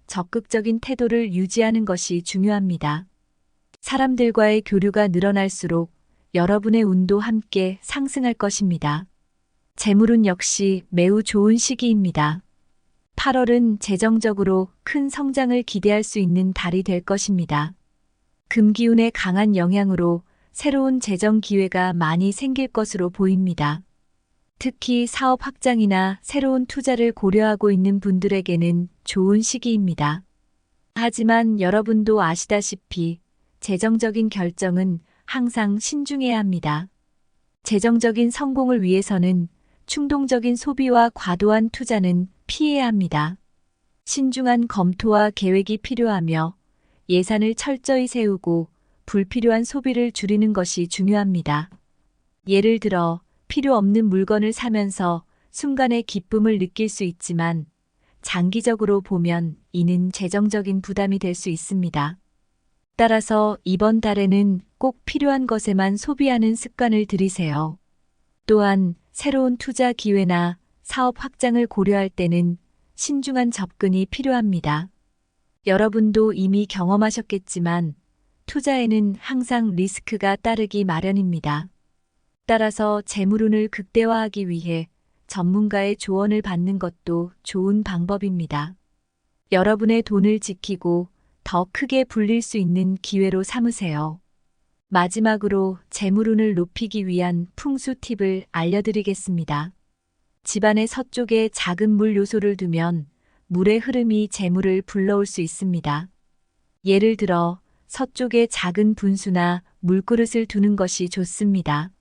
적극적인 태도를 유지하는 것이 중요합니다. 사람들과의 교류가 늘어날수록 여러분의 운도 함께 상승할 것입니다. 재물운 역시 매우 좋은 시기입니다. 8월은 재정적으로 큰 성장을 기대할 수 있는 달이 될 것입니다. 금기운의 강한 영향으로 새로운 재정 기회가 많이 생길 것으로 보입니다. 특히 사업 확장이나 새로운 투자를 고려하고 있는 분들에게는 좋은 시기입니다. 하지만 여러분도 아시다시피 재정적인 결정은 항상 신중해야 합니다. 재정적인 성공을 위해서는 충동적인 소비와 과도한 투자는 피해야 합니다. 신중한 검토와 계획이 필요하며 예산을 철저히 세우고 불필요한 소비를 줄이는 것이 중요합니다. 예를 들어 필요 없는 물건을 사면서 순간의 기쁨을 느낄 수 있지만 장기적으로 보면 이는 재정적인 부담이 될 수 있습니다. 따라서 이번 달에는 꼭 필요한 것에만 소비하는 습관을 들이세요. 또한 새로운 투자 기회나 사업 확장을 고려할 때는 신중한 접근이 필요합니다. 여러분도 이미 경험하셨겠지만 투자에는 항상 리스크가 따르기 마련입니다. 따라서 재물운을 극대화하기 위해 전문가의 조언을 받는 것도 좋은 방법입니다. 여러분의 돈을 지키고 더 크게 불릴 수 있는 기회로 삼으세요. 마지막으로 재물운을 높이기 위한 풍수 팁을 알려드리겠습니다. 집안의 서쪽에 작은 물 요소를 두면 물의 흐름이 재물을 불러올 수 있습니다. 예를 들어 서쪽에 작은 분수나 물그릇을 두는 것이 좋습니다.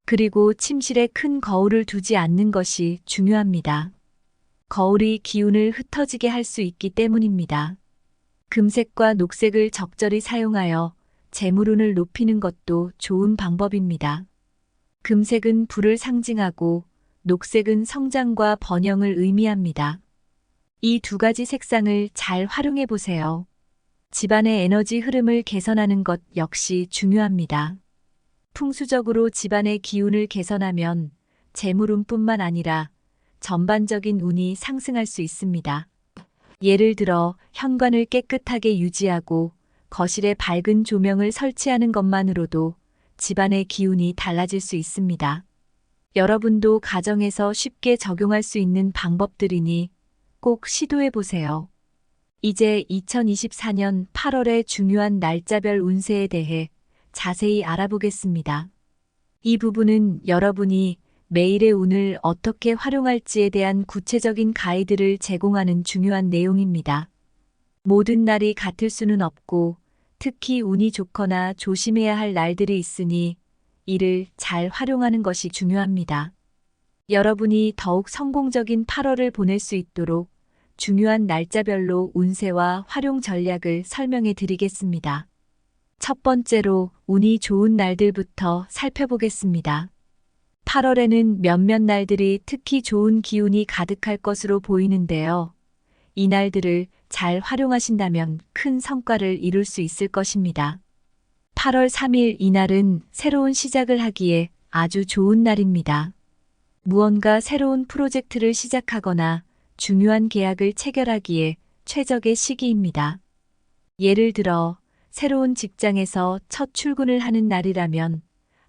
그리고 침실에 큰 거울을 두지 않는 것이 중요합니다. 거울이 기운을 흩어지게 할 수 있기 때문입니다. 금색과 녹색을 적절히 사용하여 재물운을 높이는 것도 좋은 방법입니다. 금색은 불을 상징하고 녹색은 성장과 번영을 의미합니다. 이 두 가지 색상을 잘 활용해 보세요. 집안의 에너지 흐름을 개선하는 것 역시 중요합니다. 풍수적으로 집안의 기운을 개선하면 재물운뿐만 아니라 전반적인 운이 상승할 수 있습니다. 예를 들어 현관을 깨끗하게 유지하고 거실에 밝은 조명을 설치하는 것만으로도 집안의 기운이 달라질 수 있습니다. 여러분도 가정에서 쉽게 적용할 수 있는 방법들이니 꼭 시도해 보세요. 이제 2024년 8월의 중요한 날짜별 운세에 대해 자세히 알아보겠습니다. 이 부분은 여러분이 매일의 운을 어떻게 활용할지에 대한 구체적인 가이드를 제공하는 중요한 내용입니다. 모든 날이 같을 수는 없고 특히 운이 좋거나 조심해야 할 날들이 있으니 이를 잘 활용하는 것이 중요합니다. 여러분이 더욱 성공적인 8월을 보낼 수 있도록 중요한 날짜별로 운세와 활용 전략을 설명해 드리겠습니다. 첫 번째로 운이 좋은 날들부터 살펴보겠습니다. 8월에는 몇몇 날들이 특히 좋은 기운이 가득할 것으로 보이는데요. 이 날들을 잘 활용하신다면 큰 성과를 이룰 수 있을 것입니다. 8월 3일 이날은 새로운 시작을 하기에 아주 좋은 날입니다. 무언가 새로운 프로젝트를 시작하거나 중요한 계약을 체결하기에 최적의 시기입니다. 예를 들어 새로운 직장에서 첫 출근을 하는 날이라면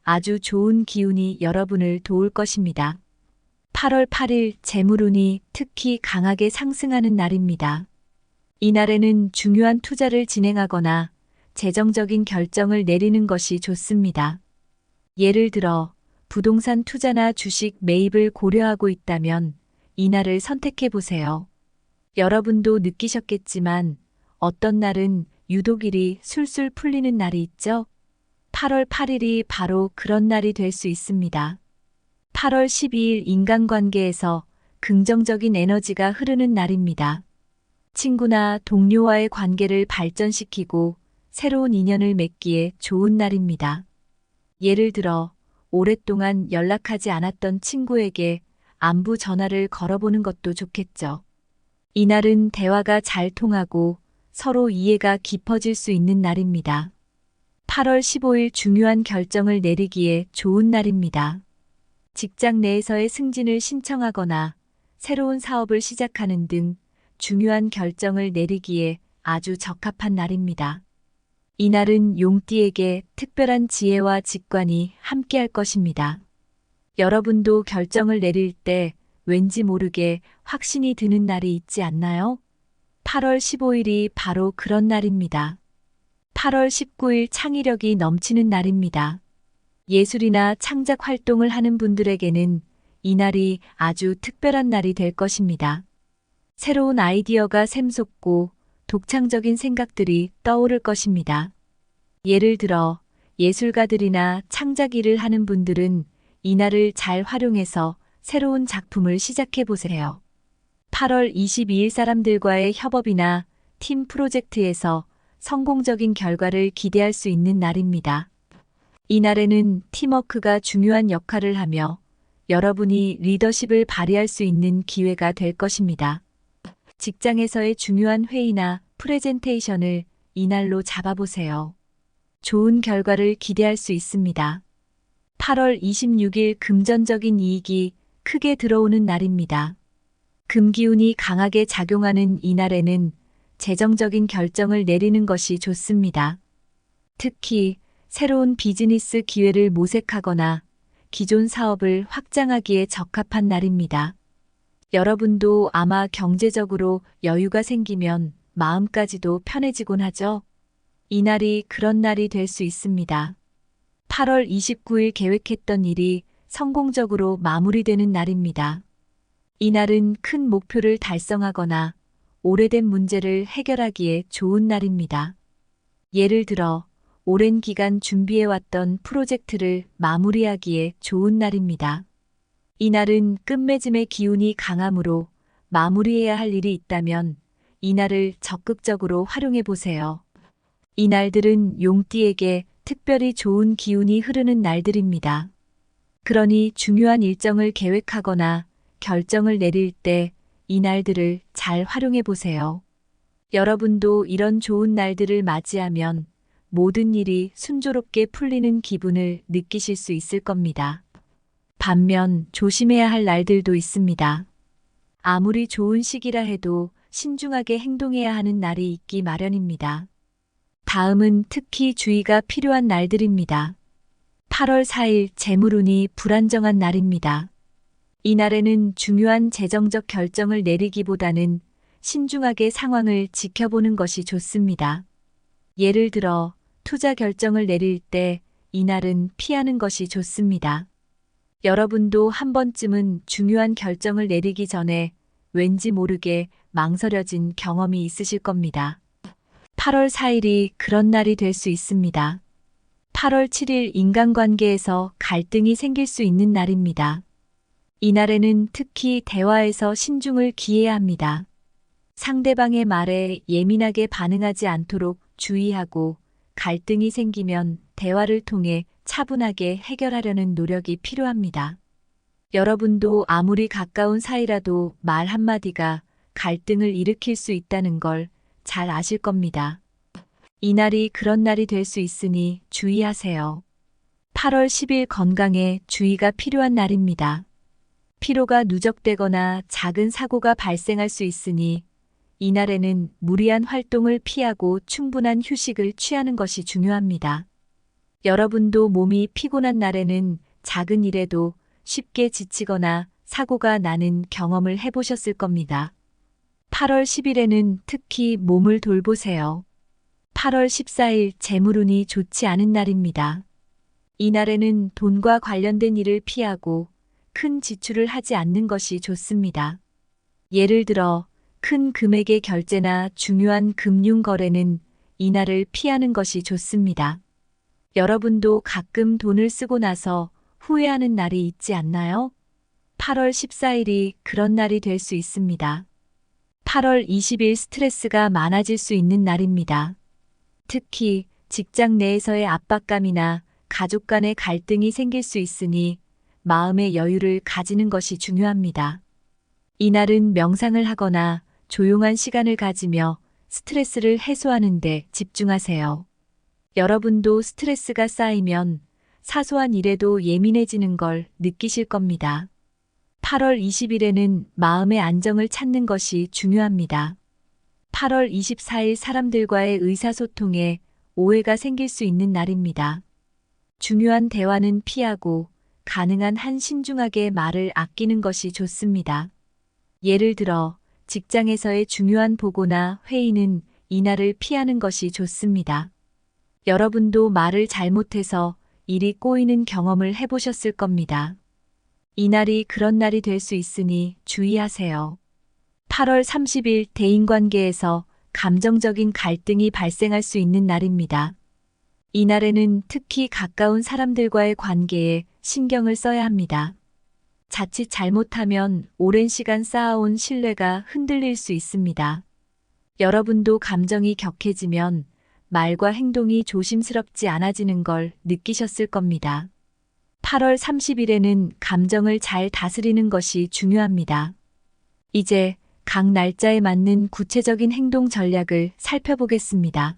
아주 좋은 기운이 여러분을 도울 것입니다. 8월 8일 재물운이 특히 강하게 상승하는 날입니다. 이날에는 중요한 투자를 진행하거나 재정적인 결정을 내리는 것이 좋습니다. 예를 들어 부동산 투자나 주식 매입을 고려하고 있다면 이날을 선택해 보세요. 여러분도 느끼셨겠지만 어떤 날은 유독 일이 술술 풀리는 날이 있죠? 8월 8일이 바로 그런 날이 될 수 있습니다. 8월 12일 인간관계에서 긍정적인 에너지가 흐르는 날입니다. 친구나 동료와의 관계를 발전시키고 새로운 인연을 맺기에 좋은 날입니다. 예를 들어 오랫동안 연락하지 않았던 친구에게 안부 전화를 걸어보는 것도 좋겠죠. 이날은 대화가 잘 통하고 서로 이해가 깊어질 수 있는 날입니다. 8월 15일 중요한 결정을 내리기에 좋은 날입니다. 직장 내에서의 승진을 신청하거나 새로운 사업을 시작하는 등 중요한 결정을 내리기에 아주 적합한 날입니다. 이날은 용띠에게 특별한 지혜와 직관이 함께할 것입니다. 여러분도 결정을 내릴 때 왠지 모르게 확신이 드는 날이 있지 않나요? 8월 15일이 바로 그런 날입니다. 8월 19일 창의력이 넘치는 날입니다. 예술이나 창작 활동을 하는 분들에게는 이 날이 아주 특별한 날이 될 것입니다. 새로운 아이디어가 샘솟고 독창적인 생각들이 떠오를 것입니다. 예를 들어 예술가들이나 창작 일을 하는 분들은 이 날을 잘 활용해서 새로운 작품을 시작해 보세요. 8월 22일 사람들과의 협업이나 팀 프로젝트에서 성공적인 결과를 기대할 수 있는 날입니다. 이 날에는 팀워크가 중요한 역할을 하며 여러분이 리더십을 발휘할 수 있는 기회가 될 것입니다. 직장에서의 중요한 회의나 프레젠테이션을 이날로 잡아보세요. 좋은 결과를 기대할 수 있습니다. 8월 26일 금전적인 이익이 크게 들어오는 날입니다. 금기운이 강하게 작용하는 이날에는 재정적인 결정을 내리는 것이 좋습니다. 특히 새로운 비즈니스 기회를 모색하거나 기존 사업을 확장하기에 적합한 날입니다. 여러분도 아마 경제적으로 여유가 생기면 마음까지도 편해지곤 하죠. 이날이 그런 날이 될 수 있습니다. 8월 29일 계획했던 일이 성공적으로 마무리되는 날입니다. 이날은 큰 목표를 달성하거나 오래된 문제를 해결하기에 좋은 날입니다. 예를 들어, 오랜 기간 준비해왔던 프로젝트를 마무리하기에 좋은 날입니다. 이날은 끝맺음의 기운이 강하므로 마무리해야 할 일이 있다면 이날을 적극적으로 활용해 보세요. 이날들은 용띠에게 특별히 좋은 기운이 흐르는 날들입니다. 그러니 중요한 일정을 계획하거나 결정을 내릴 때 이날들을 잘 활용해 보세요. 여러분도 이런 좋은 날들을 맞이하면 모든 일이 순조롭게 풀리는 기분을 느끼실 수 있을 겁니다. 반면 조심해야 할 날들도 있습니다. 아무리 좋은 시기라 해도 신중하게 행동해야 하는 날이 있기 마련입니다. 다음은 특히 주의가 필요한 날들입니다. 8월 4일 재물운이 불안정한 날입니다. 이날에는 중요한 재정적 결정을 내리기보다는 신중하게 상황을 지켜보는 것이 좋습니다. 예를 들어 투자 결정을 내릴 때 이날은 피하는 것이 좋습니다. 여러분도 한 번쯤은 중요한 결정을 내리기 전에 왠지 모르게 망설여진 경험이 있으실 겁니다. 8월 4일이 그런 날이 될 수 있습니다. 8월 7일 인간관계에서 갈등이 생길 수 있는 날입니다. 이날에는 특히 대화에서 신중을 기해야 합니다. 상대방의 말에 예민하게 반응하지 않도록 주의하고 갈등이 생기면 대화를 통해 차분하게 해결하려는 노력이 필요합니다. 여러분도 아무리 가까운 사이라도 말 한마디가 갈등을 일으킬 수 있다는 걸 잘 아실 겁니다. 이날이 그런 날이 될 수 있으니 주의하세요. 8월 10일 건강에 주의가 필요한 날입니다. 피로가 누적되거나 작은 사고가 발생할 수 있으니 이날에는 무리한 활동을 피하고 충분한 휴식을 취하는 것이 중요합니다. 여러분도 몸이 피곤한 날에는 작은 일에도 쉽게 지치거나 사고가 나는 경험을 해보셨을 겁니다. 8월 10일에는 특히 몸을 돌보세요. 8월 14일 재물운이 좋지 않은 날입니다. 이날에는 돈과 관련된 일을 피하고 큰 지출을 하지 않는 것이 좋습니다. 예를 들어 큰 금액의 결제나 중요한 금융 거래는 이날을 피하는 것이 좋습니다. 여러분도 가끔 돈을 쓰고 나서 후회하는 날이 있지 않나요? 8월 14일이 그런 날이 될 수 있습니다. 8월 20일 스트레스가 많아질 수 있는 날입니다. 특히 직장 내에서의 압박감이나 가족 간의 갈등이 생길 수 있으니 마음의 여유를 가지는 것이 중요합니다. 이날은 명상을 하거나 조용한 시간을 가지며 스트레스를 해소하는 데 집중하세요. 여러분도 스트레스가 쌓이면 사소한 일에도 예민해지는 걸 느끼실 겁니다. 8월 20일에는 마음의 안정을 찾는 것이 중요합니다. 8월 24일 사람들과의 의사소통에 오해가 생길 수 있는 날입니다. 중요한 대화는 피하고 가능한 한 신중하게 말을 아끼는 것이 좋습니다. 예를 들어 직장에서의 중요한 보고나 회의는 이날을 피하는 것이 좋습니다. 여러분도 말을 잘못해서 일이 꼬이는 경험을 해보셨을 겁니다. 이날이 그런 날이 될 수 있으니 주의하세요. 8월 30일 대인관계에서 감정적인 갈등이 발생할 수 있는 날입니다. 이날에는 특히 가까운 사람들과의 관계에 신경을 써야 합니다. 자칫 잘못하면 오랜 시간 쌓아온 신뢰가 흔들릴 수 있습니다. 여러분도 감정이 격해지면 말과 행동이 조심스럽지 않아지는 걸 느끼셨을 겁니다. 8월 30일에는 감정을 잘 다스리는 것이 중요합니다. 이제 각 날짜에 맞는 구체적인 행동 전략을 살펴보겠습니다.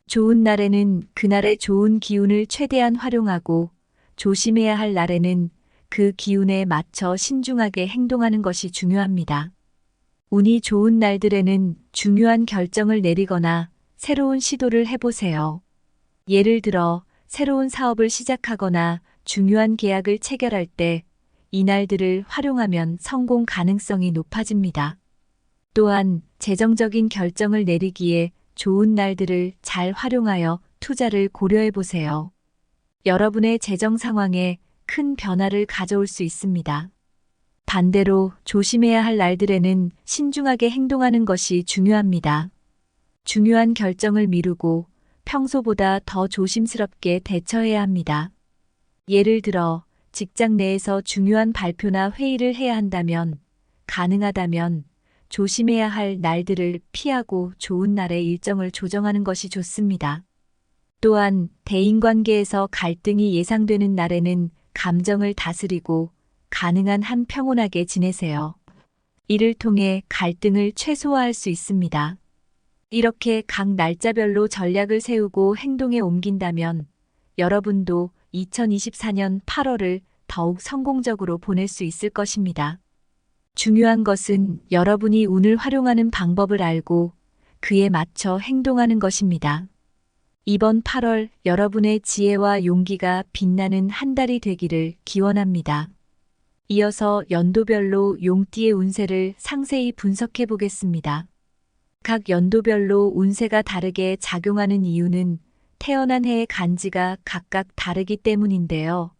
좋은 날에는 그날의 좋은 기운을 최대한 활용하고 조심해야 할 날에는 그 기운에 맞춰 신중하게 행동하는 것이 중요합니다. 운이 좋은 날들에는 중요한 결정을 내리거나 새로운 시도를 해보세요. 예를 들어 새로운 사업을 시작하거나 중요한 계약을 체결할 때 이날들을 활용하면 성공 가능성이 높아집니다. 또한 재정적인 결정을 내리기에 좋은 날들을 잘 활용하여 투자를 고려해 보세요. 여러분의 재정 상황에 큰 변화를 가져올 수 있습니다. 반대로 조심해야 할 날들에는 신중하게 행동하는 것이 중요합니다. 중요한 결정을 미루고 평소보다 더 조심스럽게 대처해야 합니다. 예를 들어 직장 내에서 중요한 발표나 회의를 해야 한다면 가능하다면 조심해야 할 날들을 피하고 좋은 날에 일정을 조정하는 것이 좋습니다. 또한 대인관계에서 갈등이 예상되는 날에는 감정을 다스리고 가능한 한 평온하게 지내세요. 이를 통해 갈등을 최소화할 수 있습니다. 이렇게 각 날짜별로 전략을 세우고 행동에 옮긴다면 여러분도 2024년 8월을 더욱 성공적으로 보낼 수 있을 것입니다. 중요한 것은 여러분이 운을 활용하는 방법을 알고 그에 맞춰 행동하는 것입니다. 이번 8월 여러분의 지혜와 용기가 빛나는 한 달이 되기를 기원합니다. 이어서 연도별로 용띠의 운세를 상세히 분석해 보겠습니다. 각 연도별로 운세가 다르게 작용하는 이유는 태어난 해의 간지가 각각 다르기 때문인데요.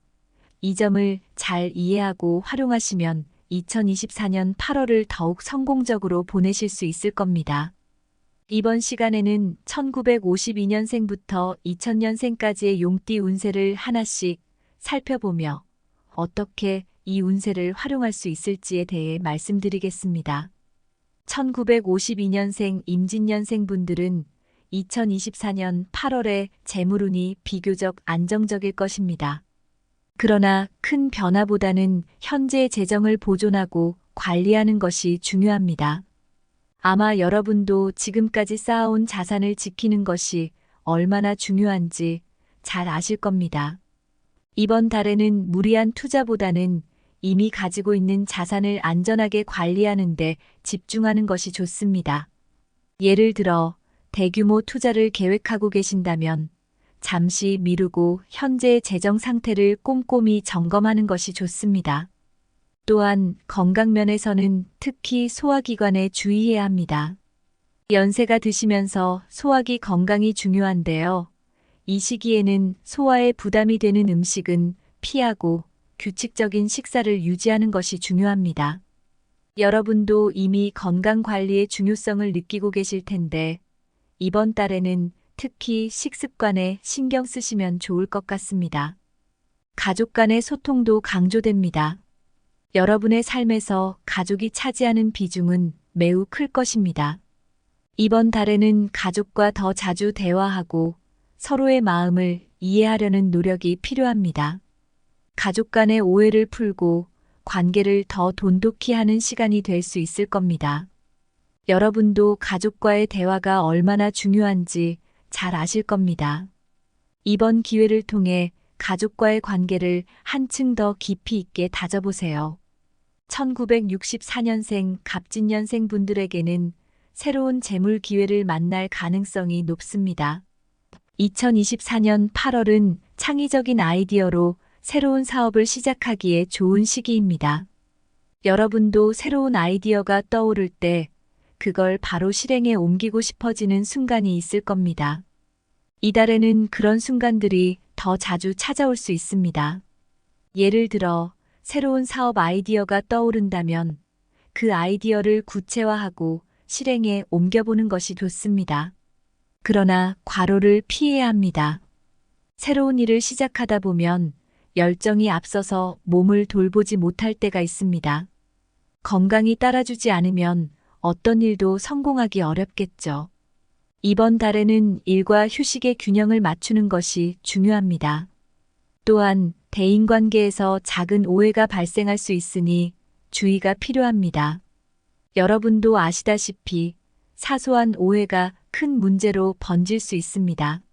이 점을 잘 이해하고 활용하시면 2024년 8월을 더욱 성공적으로 보내실 수 있을 겁니다. 이번 시간에는 1952년생부터 2000년생까지의 용띠 운세를 하나씩 살펴보며 어떻게 이 운세를 활용할 수 있을지에 대해 말씀드리겠습니다. 1952년생 임진년생 분들은 2024년 8월에 재물운이 비교적 안정적일 것입니다. 그러나 큰 변화보다는 현재의 재정을 보존하고 관리하는 것이 중요합니다. 아마 여러분도 지금까지 쌓아온 자산을 지키는 것이 얼마나 중요한지 잘 아실 겁니다. 이번 달에는 무리한 투자보다는 이미 가지고 있는 자산을 안전하게 관리하는 데 집중하는 것이 좋습니다. 예를 들어 대규모 투자를 계획하고 계신다면 잠시 미루고 현재의 재정 상태를 꼼꼼히 점검하는 것이 좋습니다. 또한 건강면에서는 특히 소화기관에 주의해야 합니다. 연세가 드시면서 소화기 건강이 중요한데요. 이 시기에는 소화에 부담이 되는 음식은 피하고 규칙적인 식사를 유지하는 것이 중요합니다. 여러분도 이미 건강관리의 중요성을 느끼고 계실 텐데 이번 달에는 특히 식습관에 신경 쓰시면 좋을 것 같습니다. 가족 간의 소통도 강조됩니다. 여러분의 삶에서 가족이 차지하는 비중은 매우 클 것입니다. 이번 달에는 가족과 더 자주 대화하고 서로의 마음을 이해하려는 노력이 필요합니다. 가족 간의 오해를 풀고 관계를 더 돈독히 하는 시간이 될 수 있을 겁니다. 여러분도 가족과의 대화가 얼마나 중요한지 잘 아실 겁니다. 이번 기회를 통해 가족과의 관계를 한층 더 깊이 있게 다져보세요. 1964년생 갑진년생 분들에게는 새로운 재물 기회를 만날 가능성이 높습니다. 2024년 8월은 창의적인 아이디어로 새로운 사업을 시작하기에 좋은 시기입니다. 여러분도 새로운 아이디어가 떠오를 때 그걸 바로 실행에 옮기고 싶어지는 순간이 있을 겁니다. 이달에는 그런 순간들이 더 자주 찾아올 수 있습니다. 예를 들어 새로운 사업 아이디어가 떠오른다면 그 아이디어를 구체화하고 실행에 옮겨보는 것이 좋습니다. 그러나 과로를 피해야 합니다. 새로운 일을 시작하다 보면 열정이 앞서서 몸을 돌보지 못할 때가 있습니다. 건강이 따라주지 않으면 어떤 일도 성공하기 어렵겠죠. 이번 달에는 일과 휴식의 균형을 맞추는 것이 중요합니다. 또한 대인관계에서 작은 오해가 발생할 수 있으니 주의가 필요합니다. 여러분도 아시다시피 사소한 오해가 큰 문제로 번질 수 있습니다.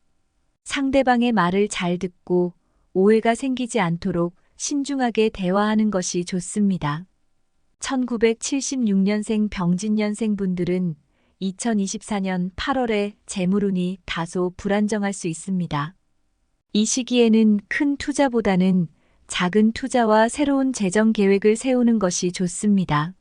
상대방의 말을 잘 듣고 오해가 생기지 않도록 신중하게 대화하는 것이 좋습니다. 1976년생 병진년생 분들은 2024년 8월에 재물운이 다소 불안정할 수 있습니다. 이 시기에는 큰 투자보다는 작은 투자와 새로운 재정 계획을 세우는 것이 좋습니다.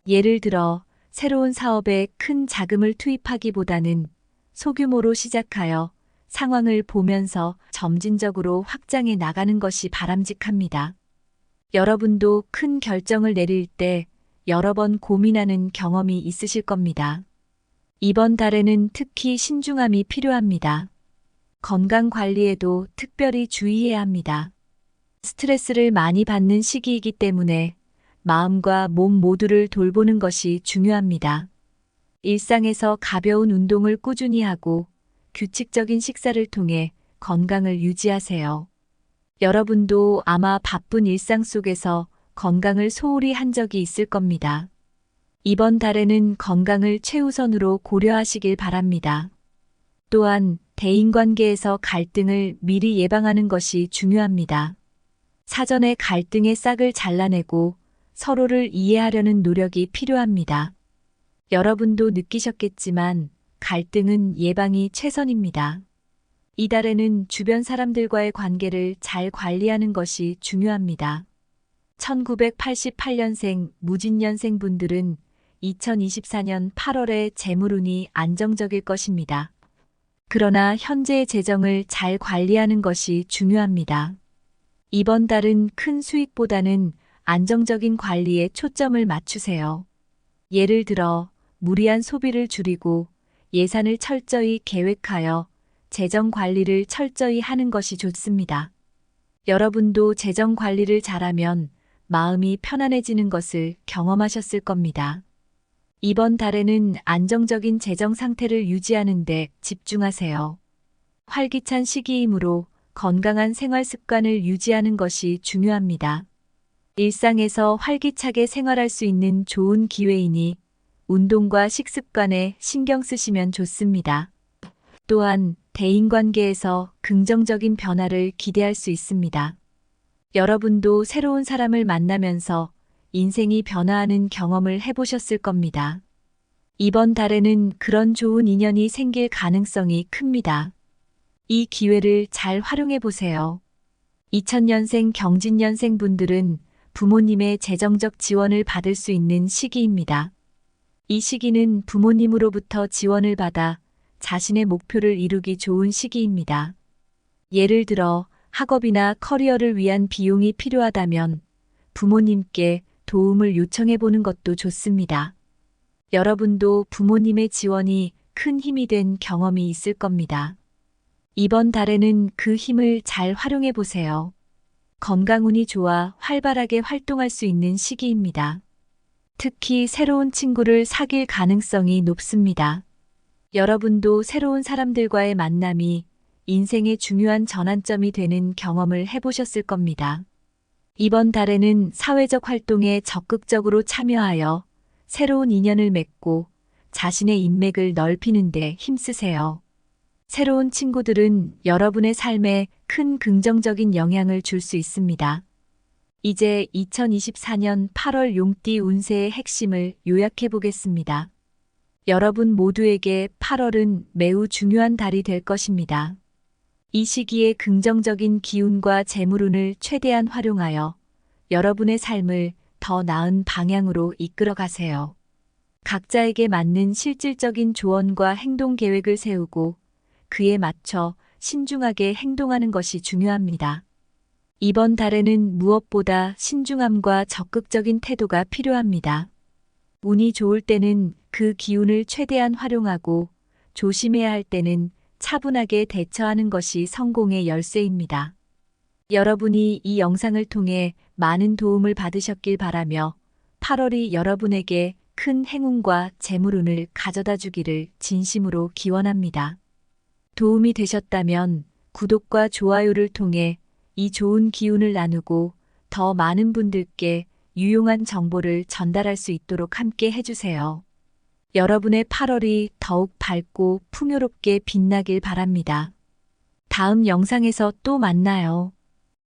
예를 들어 새로운 사업에 큰 자금을 투입하기보다는 소규모로 시작하여 상황을 보면서 점진적으로 확장해 나가는 것이 바람직합니다. 여러분도 큰 결정을 내릴 때 여러 번 고민하는 경험이 있으실 겁니다. 이번 달에는 특히 신중함이 필요합니다. 건강 관리에도 특별히 주의해야 합니다. 스트레스를 많이 받는 시기이기 때문에 마음과 몸 모두를 돌보는 것이 중요합니다. 일상에서 가벼운 운동을 꾸준히 하고 규칙적인 식사를 통해 건강을 유지하세요. 여러분도 아마 바쁜 일상 속에서 건강을 소홀히 한 적이 있을 겁니다. 이번 달에는 건강을 최우선으로 고려하시길 바랍니다. 또한 대인관계에서 갈등을 미리 예방하는 것이 중요합니다. 사전에 갈등의 싹을 잘라내고 서로를 이해하려는 노력이 필요합니다. 여러분도 느끼셨겠지만 갈등은 예방이 최선입니다. 이달에는 주변 사람들과의 관계를 잘 관리하는 것이 중요합니다. 1988년생 무진년생 분들은 2024년 8월에 재물운이 안정적일 것입니다. 그러나 현재의 재정을 잘 관리하는 것이 중요합니다. 이번 달은 큰 수익보다는 안정적인 관리에 초점을 맞추세요. 예를 들어 무리한 소비를 줄이고 예산을 철저히 계획하여 재정 관리를 철저히 하는 것이 좋습니다. 여러분도 재정 관리를 잘하면 마음이 편안해지는 것을 경험하셨을 겁니다. 이번 달에는 안정적인 재정 상태를 유지하는 데 집중하세요. 활기찬 시기이므로 건강한 생활 습관을 유지하는 것이 중요합니다. 일상에서 활기차게 생활할 수 있는 좋은 기회이니 운동과 식습관에 신경 쓰시면 좋습니다. 또한 대인관계에서 긍정적인 변화를 기대할 수 있습니다. 여러분도 새로운 사람을 만나면서 인생이 변화하는 경험을 해보셨을 겁니다. 이번 달에는 그런 좋은 인연이 생길 가능성이 큽니다. 이 기회를 잘 활용해 보세요. 2000년생 경진년생 분들은 부모님의 재정적 지원을 받을 수 있는 시기입니다. 이 시기는 부모님으로부터 지원을 받아 자신의 목표를 이루기 좋은 시기입니다. 예를 들어 학업이나 커리어를 위한 비용이 필요하다면 부모님께 도움을 요청해 보는 것도 좋습니다. 여러분도 부모님의 지원이 큰 힘이 된 경험이 있을 겁니다. 이번 달에는 그 힘을 잘 활용해 보세요. 건강운이 좋아 활발하게 활동할 수 있는 시기입니다. 특히 새로운 친구를 사귈 가능성이 높습니다. 여러분도 새로운 사람들과의 만남이 인생의 중요한 전환점이 되는 경험을 해보셨을 겁니다. 이번 달에는 사회적 활동에 적극적으로 참여하여 새로운 인연을 맺고 자신의 인맥을 넓히는 데 힘쓰세요. 새로운 친구들은 여러분의 삶에 큰 긍정적인 영향을 줄 수 있습니다. 이제 2024년 8월 용띠 운세의 핵심을 요약해 보겠습니다. 여러분 모두에게 8월은 매우 중요한 달이 될 것입니다. 이 시기에 긍정적인 기운과 재물운을 최대한 활용하여 여러분의 삶을 더 나은 방향으로 이끌어 가세요. 각자에게 맞는 실질적인 조언과 행동 계획을 세우고 그에 맞춰 신중하게 행동하는 것이 중요합니다. 이번 달에는 무엇보다 신중함과 적극적인 태도가 필요합니다. 운이 좋을 때는 그 기운을 최대한 활용하고 조심해야 할 때는 차분하게 대처하는 것이 성공의 열쇠입니다. 여러분이 이 영상을 통해 많은 도움을 받으셨길 바라며 8월이 여러분에게 큰 행운과 재물운을 가져다 주기를 진심으로 기원합니다. 도움이 되셨다면 구독과 좋아요를 통해 이 좋은 기운을 나누고 더 많은 분들께 유용한 정보를 전달할 수 있도록 함께 해주세요. 여러분의 8월이 더욱 밝고 풍요롭게 빛나길 바랍니다. 다음 영상에서 또 만나요.